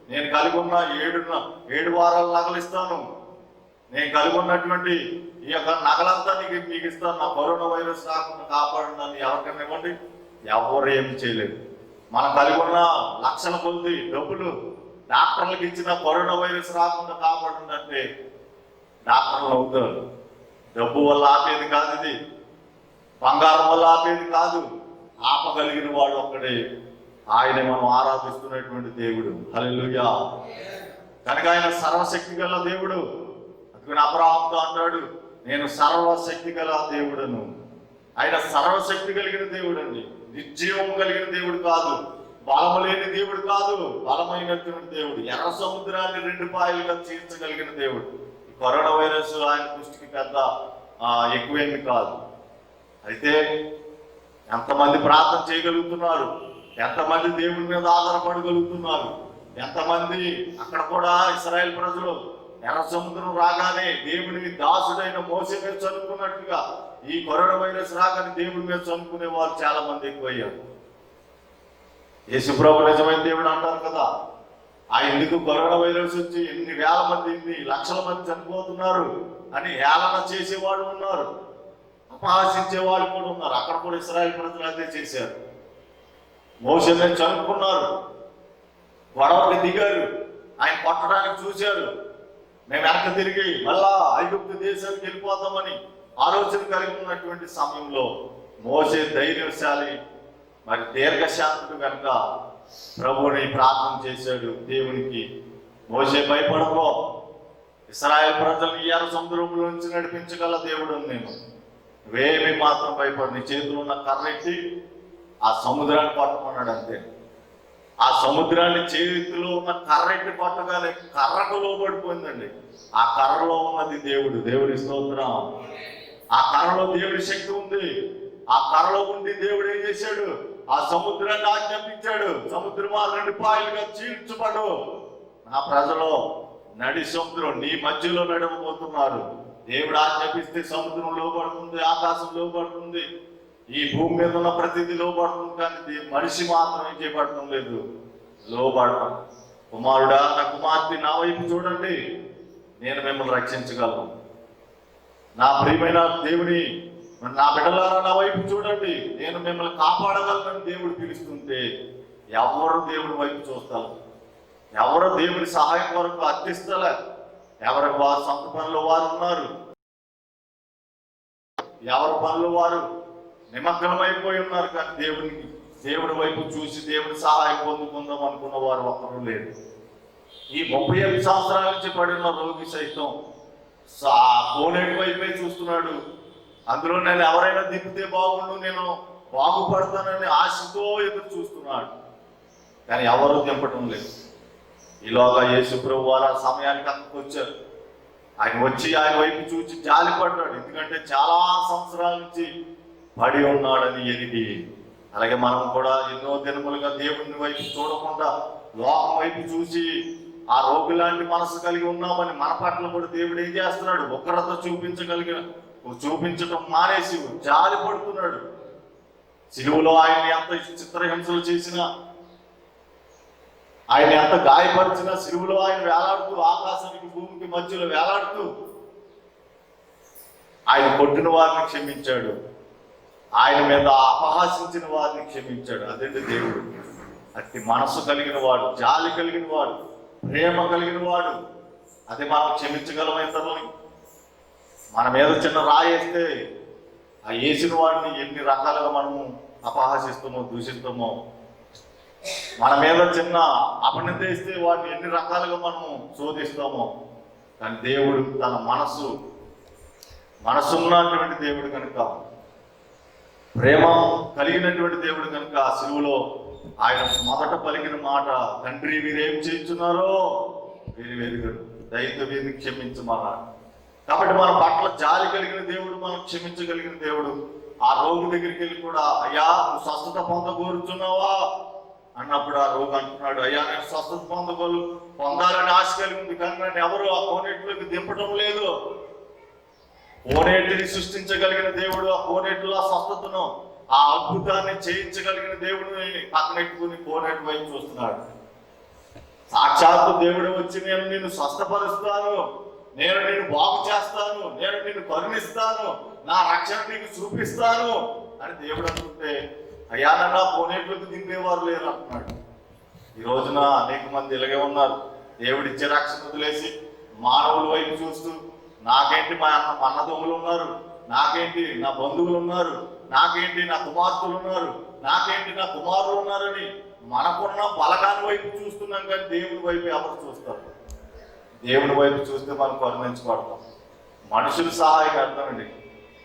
నేను కలిగి ఉన్న 7 వారాల నగలు ఇస్తాను, నేను కలిగి ఉన్నటువంటి ఈ యొక్క నగలంతా మీకు ఇస్తాను, నా కరోనా వైరస్ రాకుండా కాపాడండి అని ఎవరికైనా ఇవ్వండి, ఎవరు ఏమి చేయలేదు. మనం కలిగి ఉన్న లక్షల కొద్ది డబ్బులు డాక్టర్లకు ఇచ్చిన కరోనా వైరస్ రాకుండా కాపాడండి అంటే డాక్టర్లు అవుతారు. డబ్బు వల్ల ఆపేది కాదు, ఇది బంగారం వల్ల ఆపేది కాదు. ఆపగలిగిన వాడు ఒక్కడే, ఆయనే మనం ఆరాధిస్తున్నటువంటి దేవుడు. హల్లెలూయా. కనుక ఆయన సర్వశక్తి గల దేవుడు. అందుకని అబ్రహాముతో అంటాడు, నేను సర్వశక్తి గల దేవుడను. ఆయన సర్వశక్తి కలిగిన దేవుడు అండి, నిర్జీవం కలిగిన దేవుడు కాదు, బలము లేని దేవుడు కాదు, బలమైనటువంటి దేవుడు. ఎర్ర సముద్రాన్ని 2 పాయలుగా చీల్చగలిగిన దేవుడు. కరోనా వైరస్ ఆయన దృష్టికి పెద్ద ఎక్కువేమి కాదు. అయితే ఎంతమంది ప్రార్థన చేయగలుగుతున్నారు, ఎంతమంది దేవుడి మీద ఆధారపడగలుగుతున్నారు, ఎంతమంది అక్కడ కూడా ఇశ్రాయేల్ ప్రజలు ఎర్ర సముద్రం రాగానే దేవుని దాసుడైన మోసే మీద చదువుకున్నట్టుగా ఈ కరోనా వైరస్ రాగానే దేవుడి మీద చదువుకునే వారు చాలా మంది ఎక్కువయ్యారు. యేసుప్రభు నిజమైన దేవుడు అంటారు కదా, ఆ ఎందుకు కరోనా వైరస్ వచ్చి ఎన్ని వేల మంది ఎన్ని లక్షల మంది చనిపోతున్నారు అని హేళన చేసేవాడు ఉన్నారు, అపహాసించే వాళ్ళు కూడా ఉన్నారు. అక్కడ కూడా ఇశ్రాయేల్ ప్రజలు అదే చేశారు. మోసే మీద చదువుకున్నారు, గొడవకి దిగారు, ఆయన కొట్టడానికి చూశారు. మేము వెనక తిరిగి మళ్ళా ఐగుప్తు దేశానికి వెళ్ళిపోతామని ఆలోచన కలిగి ఉన్నటువంటి సమయంలో మోసే ధైర్యశాలి, మరి దీర్ఘశాంతుడు కనుక ప్రభువుని ప్రార్థన చేశాడు దేవునికి. మోసే భయపడకో, ఇశ్రాయేల్ ప్రజల్ని ఎర్ర సముద్రంలో నుంచి నడిపించగల దేవుడు నేను, నువ్వేమి మాత్రం భయపడు, నీ చేతిలో ఉన్న కర్రెట్టి ఆ సముద్రాన్ని పట్టుకున్నాడు అంతే. ఆ సముద్రాన్ని చేతిలో ఉన్న కర్రెట్టి పట్టగానే కర్రకు లోబడిపోయిందండి. ఆ కర్రలో ఉన్నది దేవుడు, దేవుడి స్తోత్రం. ఆ కర్రలో దేవుడి శక్తి ఉంది. ఆ కర్రలో ఉండి దేవుడు ఏం చేశాడు, ఆ సముద్రాన్ని ఆజ్ఞాపించాడు, సముద్రమా 2 పాయలుగా చీల్చబడు, నా ప్రజలు నడి సముద్రం నీ మధ్యలో నడవబోతున్నారు. దేవుడు ఆజ్ఞాపిస్తే సముద్రం లోబడుతుంది, ఆకాశం లోబడుతుంది, ఈ భూమి మీద ఉన్న ప్రతిదీ లోబడుతుంది. కానీ మనిషి మాత్రం ఏం చేయబడటం లేదు, లోబడటం. కుమారుడా, నా కుమార్తె నా వైపు చూడండి, నేను మిమ్మల్ని రక్షించగలను. నా ప్రియమైన దేవుని, నా బిడ్డలారా నా వైపు చూడండి, నేను మిమ్మల్ని కాపాడగలనని దేవుడు పిలుస్తుంటే ఎవరు దేవుడి వైపు చూస్తారు? ఎవరు దేవుడి సహాయం కొరకు అర్థిస్తలే. ఎవరి వారు సొంత పనులు వారు ఉన్నారు, ఎవరి పనులు వారు నిమగ్నమైపోయి ఉన్నారు. కానీ దేవుడి వైపు చూసి దేవుడి సహాయం పొందుకుందాం అనుకున్న వారు ఒక్కరూ లేరు. ఈ 35 సంవత్సరాల నుంచి పడిన రోగి సైతం కోనేటి వైపే చూస్తున్నాడు. అందులో నేను ఎవరైనా దింపితే బాగుండు, నేను బాగుపడతానని ఆశతో ఎదురు చూస్తున్నాడు. కానీ ఎవరు దింపటం లేదు. ఈలోగా యేసు ప్రభు వారు ఆ సమయానికి అంతకు వచ్చారు. ఆయన వచ్చి ఆయన వైపు చూసి జాలి పడ్డాడు. ఎందుకంటే చాలా సంవత్సరాల నుంచి పడి ఉన్నాడని ఎరిగి. అలాగే మనం కూడా ఎన్నో దినములుగా దేవుని వైపు చూడకుండా లోకం వైపు చూసి ఆ రోగి లాంటి మనసు కలిగి ఉన్నామని మన పట్ల కూడా దేవుడు ఏం చేస్తున్నాడు, ఉగ్రత చూపించటం మానేసి జాలి పడుతున్నాడు. సిలువలో ఆయన్ని ఎంత చిత్రహింసలు చేసినా, ఆయన ఎంత గాయపరిచినా, సిలువలో ఆయన వేలాడుతూ ఆకాశానికి భూమికి మధ్యలో వేలాడుతూ ఆయన కొట్టిన వారిని క్షమించాడు, ఆయన మీద అపహాసించిన వారిని క్షమించాడు. అదేంటి దేవుడు. అతి మనసు కలిగిన వాడు, జాలి కలిగిన వాడు, ప్రేమ కలిగిన వాడు. అది మనం క్షమించగలం. ఇతరులని మన మీద చిన్న రాయేస్తే ఆ వేసిన వాడిని ఎన్ని రకాలుగా మనము అపహాసిస్తామో, దూషిస్తామో. మన మీద చిన్న అపనింద వేస్తే వాడిని ఎన్ని రకాలుగా మనము శోధిస్తామో. కానీ దేవుడు తన మనసున్నటువంటి దేవుడు కనుక, ప్రేమ కలిగినటువంటి దేవుడు కనుక ఆ సిలువలో ఆయన మొదట పలికిన మాట, తండ్రి వీరేం చేయించున్నారో వీరి వెలుగురు, దయతో వీరిని క్షమించమన్నాడు. కాబట్టి మన పట్ల జాలి కలిగిన దేవుడు, మనం క్షమించగలిగిన దేవుడు. ఆ రోగి దగ్గరికి వెళ్ళి కూడా, అయ్యా నువ్వు స్వస్థత పొందగోరుచున్నావా అన్నప్పుడు ఆ రోగి అంటున్నాడు, అయ్యా నేను స్వస్థత పొందాలని ఆశ కలిగి ఉంది, కానీ నన్ను ఎవరు ఆ కోనేటిలోకి దింపటం లేదు. కోనేటిని సృష్టించగలిగిన దేవుడు, ఆ కోనేటిలో ఆ స్వస్థతను, ఆ అద్భుతాన్ని చేయించగలిగిన దేవుడిని పక్కనెట్టుకుని కోనేటి వైపు చూస్తున్నాడు. సాక్షాత్తు దేవుడు వచ్చి నేను నిన్ను స్వస్థపరుస్తాను, నేను నిన్ను బాగు చేస్తాను, నేను నిన్ను కరుణిస్తాను, నా రక్షణ నీకు చూపిస్తాను అని దేవుడు అనుకుంటే, అయ్యా నన్ను కోనేట్లోకి దింపేవారు లేరు అంటున్నాడు. ఈ రోజున అనేక మంది ఇలాగే ఉన్నారు. దేవుడిచ్చే రక్షణ వదిలేసి మానవుల వైపు చూస్తూ, నాకేంటి మా అన్నదమ్ములు ఉన్నారు, నాకేంటి నా బంధువులు ఉన్నారు, నాకేంటి నా కుమార్తెలు ఉన్నారు, నాకేంటి నా కుమారులు ఉన్నారని మనకున్న బలగాని వైపు చూస్తున్నాం. కానీ దేవుడి వైపు ఎవరు చూస్తారు? దేవుడి వైపు చూస్తే మనం కరుణించబడతాం. మనుషుల సహాయం అర్థమండి.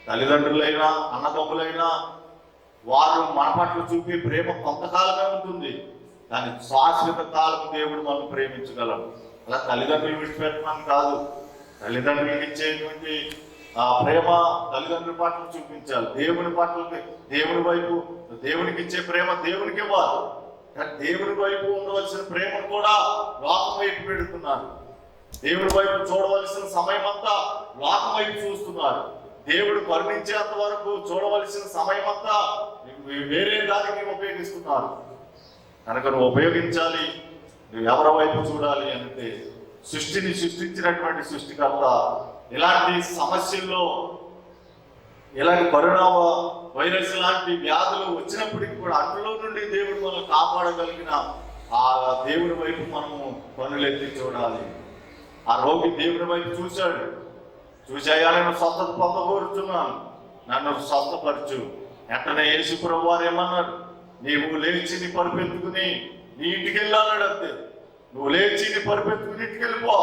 తల్లిదండ్రులైనా అన్నదమ్ములైనా వారు మన పట్ల చూపే ప్రేమ కొంతకాలమే ఉంటుంది, కానీ శాశ్వత కాలం దేవుడు మనం ప్రేమించగలరు. అలా తల్లిదండ్రులు విడిచిపెట్టమని కాదు, తల్లిదండ్రులకు ఇచ్చేటువంటి ఆ ప్రేమ తల్లిదండ్రుల పట్ల చూపించాలి, దేవుని పట్ల, దేవుని వైపు, దేవునికి ఇచ్చే ప్రేమ దేవునికి ఇవ్వాలి. కానీ దేవుని వైపు ఉండవలసిన ప్రేమను కూడా లోకం వైపు పెడుతున్నారు. దేవుడి వైపు చూడవలసిన సమయం అంతా లోకం వైపు చూస్తున్నారు. దేవుడు కరుణించేంత వరకు చూడవలసిన సమయం అంతా వేరే దానికి ఉపయోగిస్తున్నారు. కనుక నువ్వు ఉపయోగించాలి, నువ్వు ఎవరి వైపు చూడాలి అంటే సృష్టిని సృష్టించినటువంటి సృష్టికర్త ఇలాంటి సమస్యల్లో, ఇలాంటి కరోనా వైరస్ లాంటి వ్యాధులు వచ్చినప్పటికీ కూడా అట్లలో నుండి దేవుడు మనల్ని కాపాడగలిగిన ఆ దేవుని వైపు మనము కన్నులెత్తి చూడాలి. ఆ రోగి దేవుని వైపు చూశాడు, చూసాయా నేను స్వస్థత పొందగోరుతున్నాను, నన్ను స్వస్థపరచు. వెంటనే యేసు ప్రభువు వారు ఏమన్నారు, నీవు లేచి నీ పరుపెత్తుకుని నీ ఇంటికి వెళ్ళాడు. అంతే, నువ్వు లేచి నీ పరుపెత్తుకుని ఇంటికి వెళ్ళిపో.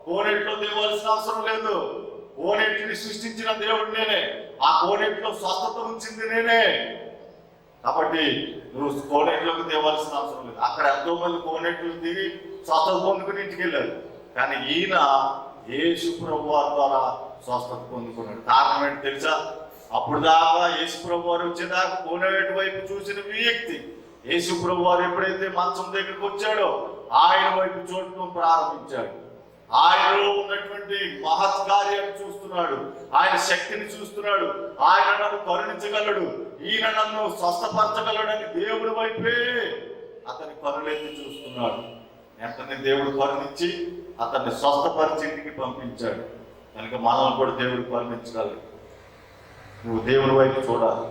కోనేట్లో తేవాల్సిన అవసరం లేదు. కోనేటిని సృష్టించిన దేవుడు నేనే, ఆ కోనేటిలో స్వస్థత ఉంచింది నేనే. కాబట్టి నువ్వు కోనేటిలోకి తేవాల్సిన అవసరం లేదు. అక్కడ ఎంతో మంది కోనేట్లు దిగి స్వస్థత పొందుకుని ఇంటికి వెళ్ళారు. కానీ ఈయన యేసు ప్రభు వారి ద్వారా స్వస్థత పొందుకున్నాడు. కారణం ఏంటి తెలుసా? అప్పుడు దాకా యేసు ప్రభు వారు వచ్చేదాకా కోనేటి వైపు చూసిన వ్యక్తి యేసు ప్రభు వారు ఎప్పుడైతే మంచం దగ్గరికి వచ్చాడో ఆయన వైపు చూడటం ప్రారంభించాడు. ఆయనలో ఉన్నటువంటి మహత్ కార్యాన్ని చూస్తున్నాడు, ఆయన శక్తిని చూస్తున్నాడు. ఆయన నన్ను కరుణించగలడు, ఈయన నన్ను స్వస్థపరచగలడని దేవుడి వైపే అతని కరుణెత్తి చూస్తున్నాడు. వెంటనే దేవుడు కరుణించి అతన్ని స్వస్థపరిచి ఇంటికి పంపించాడు. కనుక మనల్ని కూడా దేవుడు కరుణించగలడు. నువ్వు దేవుని వైపు చూడాలి,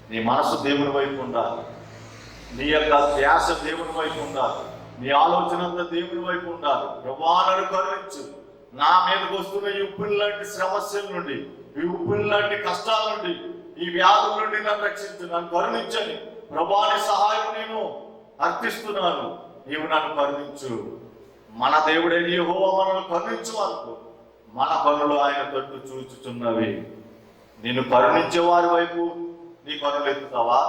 నీ మనసు దేవుని వైపు ఉండాలి, నీ యొక్క ధ్యాస దేవుని వైపు ఉండాలి, నీ ఆలోచన అంతా దేవుని వైపు ఉండాలి. ప్రభువాను కరుణించు, నా మీదకి వస్తున్న ఈ ఉప్పుని లాంటి సమస్యల నుండి, ఈ ఉప్పుని లాంటి కష్టాల నుండి, ఈ వ్యాధుల నుండి నన్ను రక్షించు, నన్ను కరుణించని ప్రభువాని సహాయం నేను అర్థిస్తున్నాను, నీవు నన్ను కరుణించు. మన దేవుడైన యెహోవా మనల్ని కరుణించు అనుకో, మన కన్నులు ఆయన తట్టు చూచుచున్నవి. నిన్ను కరుణించే వారి వైపు నీ కన్నులు ఎత్తుతావా?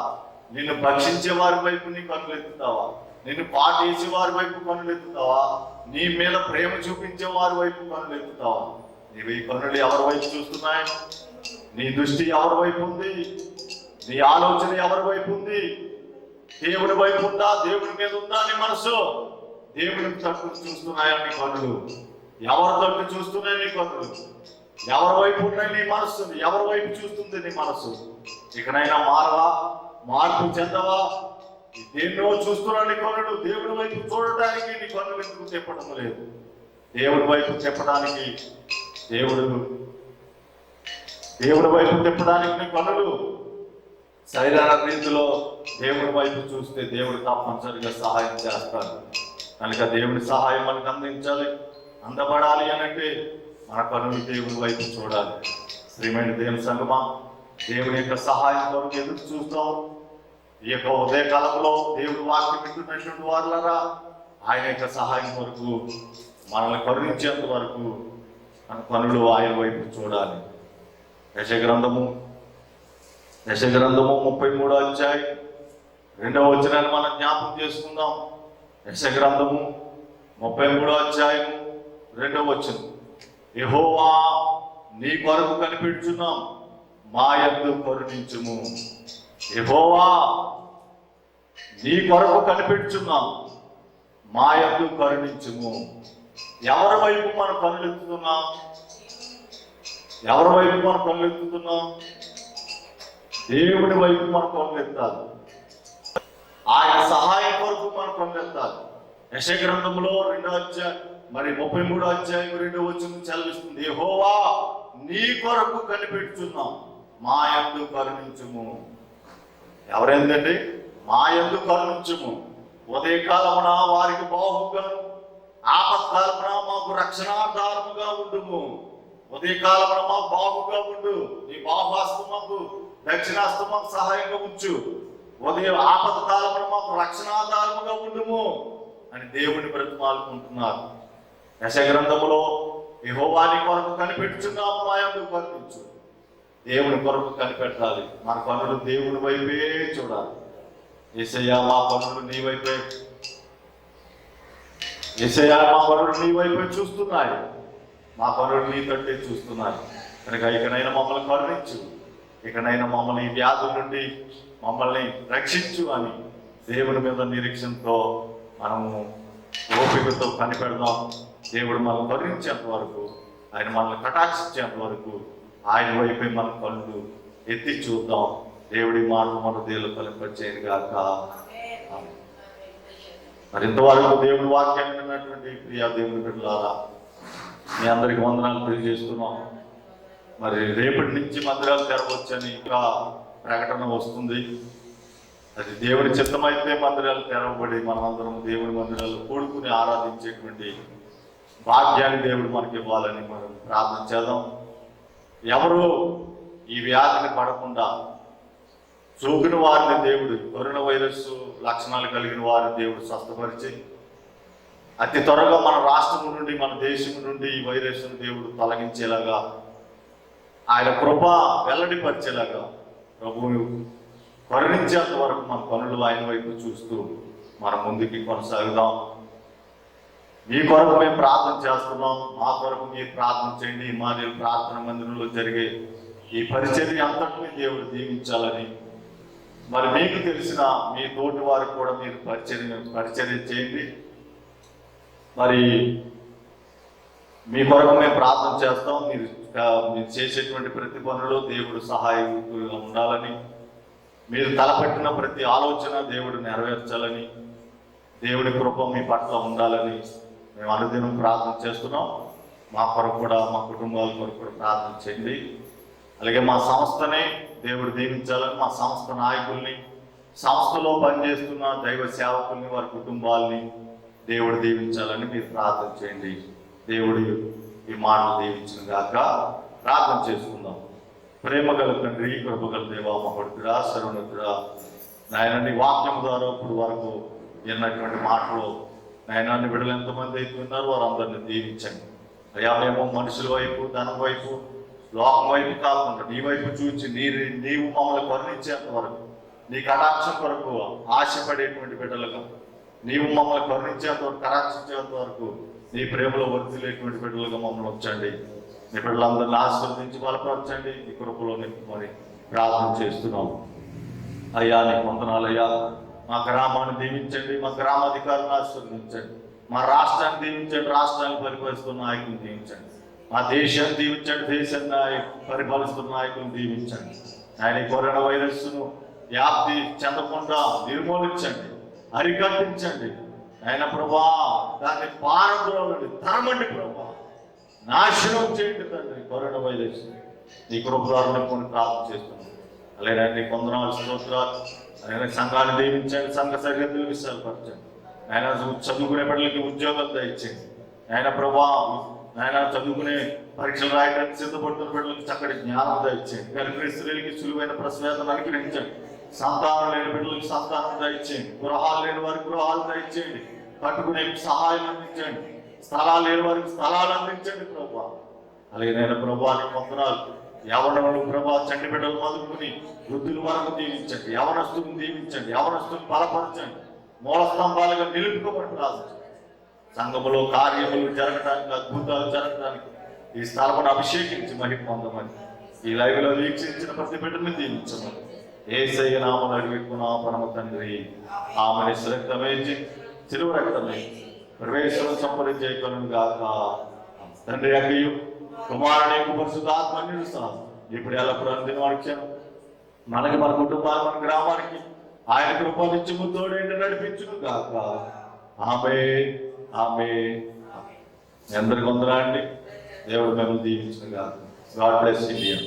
నిన్ను భక్షించే వారి వైపు నీ కన్నులు ఎత్తుతావా? నిన్ను పాటేసే వారి వైపు కన్నులు ఎత్తుతావా? నీ మీద ప్రేమ చూపించే వారి వైపు కన్నులు ఎత్తుతావా? నీవు ఈ కన్నులు ఎవరి వైపు చూస్తున్నాయి? నీ దృష్టి ఎవరి వైపు ఉంది? నీ ఆలోచన ఎవరి వైపు ఉంది? దేవుని వైపు ఉందా? దేవుని మీద ఉందా నీ మనసు? దేవుని తట్టు చూస్తున్నాయా నీ కన్నులు? ఎవరి తట్టు చూస్తున్నాయి నీ కన్నులు? ఎవరి వైపు ఉన్నాయి నీ మనస్సు? ఎవరి వైపు చూస్తుంది నీ మనసు? ఇకనైనా మారవా? మార్పు చెందవా? దేన్నో చూస్తున్నా నీ కన్నులు దేవుని వైపు చూడటానికి నీ కన్నులు ఎందుకు చెప్పడం లేదు? దేవుని వైపు చెప్పడానికి దేవుని వైపు తిప్పడానికి నీ కన్నులు సరైన రీతిలో దేవుని వైపు చూస్తే దేవుడు తప్పనిసరిగా సహాయం చేస్తాడు. కనుక దేవుని సహాయం మనకు అందించాలి, అందబడాలి అనంటే మన కన్నులు దేవుని వైపు చూడాలి. శ్రీమైన దేవుని సంగమా, దేవుని యొక్క సహాయం కొరకు ఎదురు చూస్తాం. ఈ యొక్క ఉదయకాలంలో దేవుడు వాక్యం వింటున్నటువంటి వారులారా, ఆయన యొక్క సహాయం కొరకు మనల్ని కరుణించేంత వరకు మన కన్నులు ఆయన వైపు చూడాలి. యెషయా గ్రంథము 33వ అధ్యాయం 2వ వచనాన్ని మనం జ్ఞాపకం చేసుకుందాం. యెషయా గ్రంథము 33వ అధ్యాయం 2వ వచనం, యెహోవా నీ కొరకు కనిపెట్టుచున్నాం, మా యందు కరుణించుము. యెహోవా నీ కొరకు కనిపెట్టుచున్నాం, మా యందు కరుణించుము. ఎవరి వైపు మనం కన్నులెత్తుతున్నాం? ఎవరి వైపు మనం కన్నులెత్తుతున్నాం? దేవుని వైపు మనం కన్నులెత్తాలి. ఆయన సహాయం కొరకు మనం కన్నులెత్తాలి. యెషయా గ్రంథంలో 2వ అధ్యాయం 33వ అధ్యాయం 2వ వచనం చదివిస్తుంది, యెహోవా నీ కొరకు కనిపెట్టుచున్నాం, మా యందు కరుణించుము. ఎవరైందండి? మా యందు కరుణించుము. ఉదయకాలమున వారికి బాహుగాను, ఆపత్కాలమున మాకు రక్షణాధారముగా ఉండుము. ఉదయకాలమున మాకు బాహుగా ఉండు, నీ బాహుహస్తం మాకు దక్షిణాస్తం మాకు సహాయంగా ఉంచు. ఆపద కాలమున మాకు రక్షణాధారముగా ఉండుము అని దేవుని బ్రతిమాలుకుంటున్నారు. యెషయా గ్రంథములో యెహోవా నీ కొరకు కనిపెట్టుచున్నాము, మా యందు కరుణించు. దేవుని కొరకు కనిపెట్టాలి. మన కన్నులు దేవుని వైపే చూడాలి. యేసయ్యా మా కన్నులు నీ వైపే, యేసయ్యా మా కన్నులు నీ వైపే చూస్తున్నాయి, మా కన్నులు నీ తట్టే చూస్తున్నాయి. కనుక ఇకనైనా మమ్మల్ని కరుణించు, ఇకనైనా మమ్మల్ని ఈ వ్యాధుల నుండి మమ్మల్ని రక్షించు అని దేవుని మీద నిరీక్షణతో మనము ఓపికతో కనిపెడదాం. దేవుడు మనల్ని కరుణించేంత వరకు, ఆయన మనల్ని కటాక్షించేంత వరకు ఆయన వైపే మన కళ్ళు ఎత్తి చూద్దాం. దేవుడి మాట మన దేవుడు కలుపచేయను గాక. మరి ఇంతవరకు దేవుడి వాక్యాన్ని విన్నటువంటి ప్రియా దేవుని బిడ్డలారా, మీ అందరికి వందనాలు తెలియజేస్తున్నాం. మరి రేపటి నుంచి మందిరాలు తెరవచ్చని ఇంకా ప్రకటన వస్తుంది. అది దేవుని చిత్తమైతే మందిరాలు తెరవబడి మనమందరం దేవుని మందిరాలు కూడుకుని ఆరాధించేటువంటి భాగ్యాన్ని దేవుడు మనకి ఇవ్వాలని మనం ప్రార్థన చేద్దాం. ఎవరు ఈ వ్యాధిని పడకుండా సోకిన వారిని దేవుడు, కరోనా వైరస్ లక్షణాలు కలిగిన వారిని దేవుడు స్వస్థపరిచి అతి త్వరగా మన రాష్ట్రం నుండి, మన దేశం నుండి ఈ వైరస్ దేవుడు తొలగించేలాగా, ఆయన కృప వెల్లడిపరిచేలాగా ప్రభువు కరుణించేంత వరకు మన పనులు ఆయన వైపు చూస్తూ మనం ముందుకి కొనసాగుదాం. మీ కొరకు మేము ప్రార్థన చేస్తున్నాం, మా కొరకు మీరు ప్రార్థన చేయండి. మా ప్రార్థన మందిరంలో జరిగే ఈ పరిచర్య అంతటినీ దేవుడు దీవించాలని, మరి మీకు తెలిసిన మీ తోటి వారికి కూడా మీరు పరిచర్య చేయండి. మరి మీ కొరకు మేము ప్రార్థన చేస్తాం. మీరు చేసేటువంటి ప్రతి పనులు దేవుడు సహాయకులుగా ఉండాలని, మీరు తలపెట్టిన ప్రతి ఆలోచన దేవుడు నెరవేర్చాలని, దేవుడి కృప మీ పట్ల ఉండాలని మేము అనుదినం ప్రార్థన చేస్తున్నాం. మా కొరకు కూడా, మా కుటుంబాల కొరకు కూడా ప్రార్థన చేయండి. అలాగే మా సంస్థని దేవుడు దీవించాలని, మా సంస్థ నాయకుల్ని, సంస్థలో పనిచేస్తున్న దైవ సేవకుల్ని, వారి కుటుంబాలని దేవుడు దీవించాలని మీరు ప్రార్థన చేయండి. దేవుడు ఈ మాటలు దీవించిన గాక. ప్రార్థన చేసుకుందాం. ప్రేమ గల తండ్రి, కృపగల దేవా, మహోన్నతుడా, సర్వోన్నతుడా, నాయన నీ వాక్యం ద్వారా ఇప్పుడు వరకు విన్నటువంటి మాటలు నాయన నీ బిడ్డలు ఎంతమంది అయితే ఉన్నారో వారందరినీ దీవించండి. అయ్యా, మేము మనుషుల వైపు, ధనం వైపు, లోకం వైపు కాకుండా నీ వైపు చూచి నీవు మమ్మల్ని కరుణించేంత వరకు, నీ కటాక్షం కొరకు ఆశపడేటువంటి బిడ్డలుగా, నీవు మమ్మల్ని కరుణించేంత వరకు, కటాక్షించేంత వరకు నీ ప్రేమలో వర్తిలేటువంటి బిడ్డలుగా మమ్మల్ని ఉంచండి. నీ బిడ్డలందరినీ ఆశీర్వదించి బలపరచండి. నీ కృపలో నింపుకొని ప్రార్థన చేస్తున్నాము. అయ్యా, నీ వందనాలయ్యా. మా గ్రామాన్ని దీవించండి, మా గ్రామాధికారులను ఆశీర్వదించండి, మా రాష్ట్రాన్ని దీవించండి, రాష్ట్రాన్ని పరిపాలిస్తున్న నాయకులను దీవించండి, మా దేశాన్ని దీవించండి, దేశాన్ని పరిపాలిస్తున్న నాయకులను దీవించండి. ఆయన కరోనా వైరస్ను వ్యాప్తి చెందకుండా నిర్మూలించండి, అరికట్టించండి. ఆయన ప్రభా దాన్ని పారద్రోలండి, తరమండి ప్రభా, నాశనం చేయండి తండ్రి కరోనా వైరస్. నీ కృపదారుని కొన్ని ప్రార్థన చేస్తున్నాం. అలాగే నీ వందనాలు, స్తోత్రాలు. ఆయన సంఘాన్ని దీవించండి, సంఘ సరిహద్దులు విశాలపరచండి. ఆయన చదువుకునే బిడ్డలకి ఉద్యోగాలు దయచేయండి. ఆయన ప్రభా, ఆయన చదువుకునే పరీక్షలు రాయడానికి సిద్ధపడుతున్న బిడ్డలకి చక్కటి జ్ఞానం దయచేయండి. గర్భిణీ స్త్రీలకి సులువైన ప్రసవేదన అనుగ్రహించండి. సంతానం లేని బిడ్డలకి సంతానం దయచేయండి. గృహాలు లేని వారికి గృహాలు దయచేయండి. కట్టుకునే సహాయం అందించండి. స్థలాలు లేని వారికి స్థలాలు అందించండి ప్రభా. అలాగే నేను ప్రభానికి వందనాలు. యవనములు ప్రభా, చండి బిడ్డలు మొదలుకుని వృద్ధుల వరకు దీవించండి. యవనస్తులను దీవించండి, యవనస్తులను బలపరచండి, మూల స్తంభాలుగా నిలుపుకోమని ప్రార్థించండి. సంఘములో కార్యములు జరగడానికి, అద్భుతాలు జరగడానికి ఈ స్థలమును అభిషేకించి మహిమ పొందమని, ఈ లైవ్లో వీక్షించిన ప్రతి బిడ్డని దీవించమని యేసయ్య నామమున అడుగుతున్నాం పరమ తండ్రి. ఆమెని రక్తమేచి, సిలువ రక్తమేచి ప్రవేశం సంపరించేయగలను గాక. తండ్రి అగ్గయు కుమారుని యొక్క పరిశుద్ధాత్మని ఇప్పుడు ఎల్లప్పుడు అందిన వాడికి మనకి, మన కుటుంబాలు, మన గ్రామానికి ఆయన కృపనిచ్చుము, తోడేంటి నడిపించును గాక. ఆమె ఆమె అందరికి వందనాలండి. దేవుడు మిమ్మల్ని దీవించును గాక. God bless India.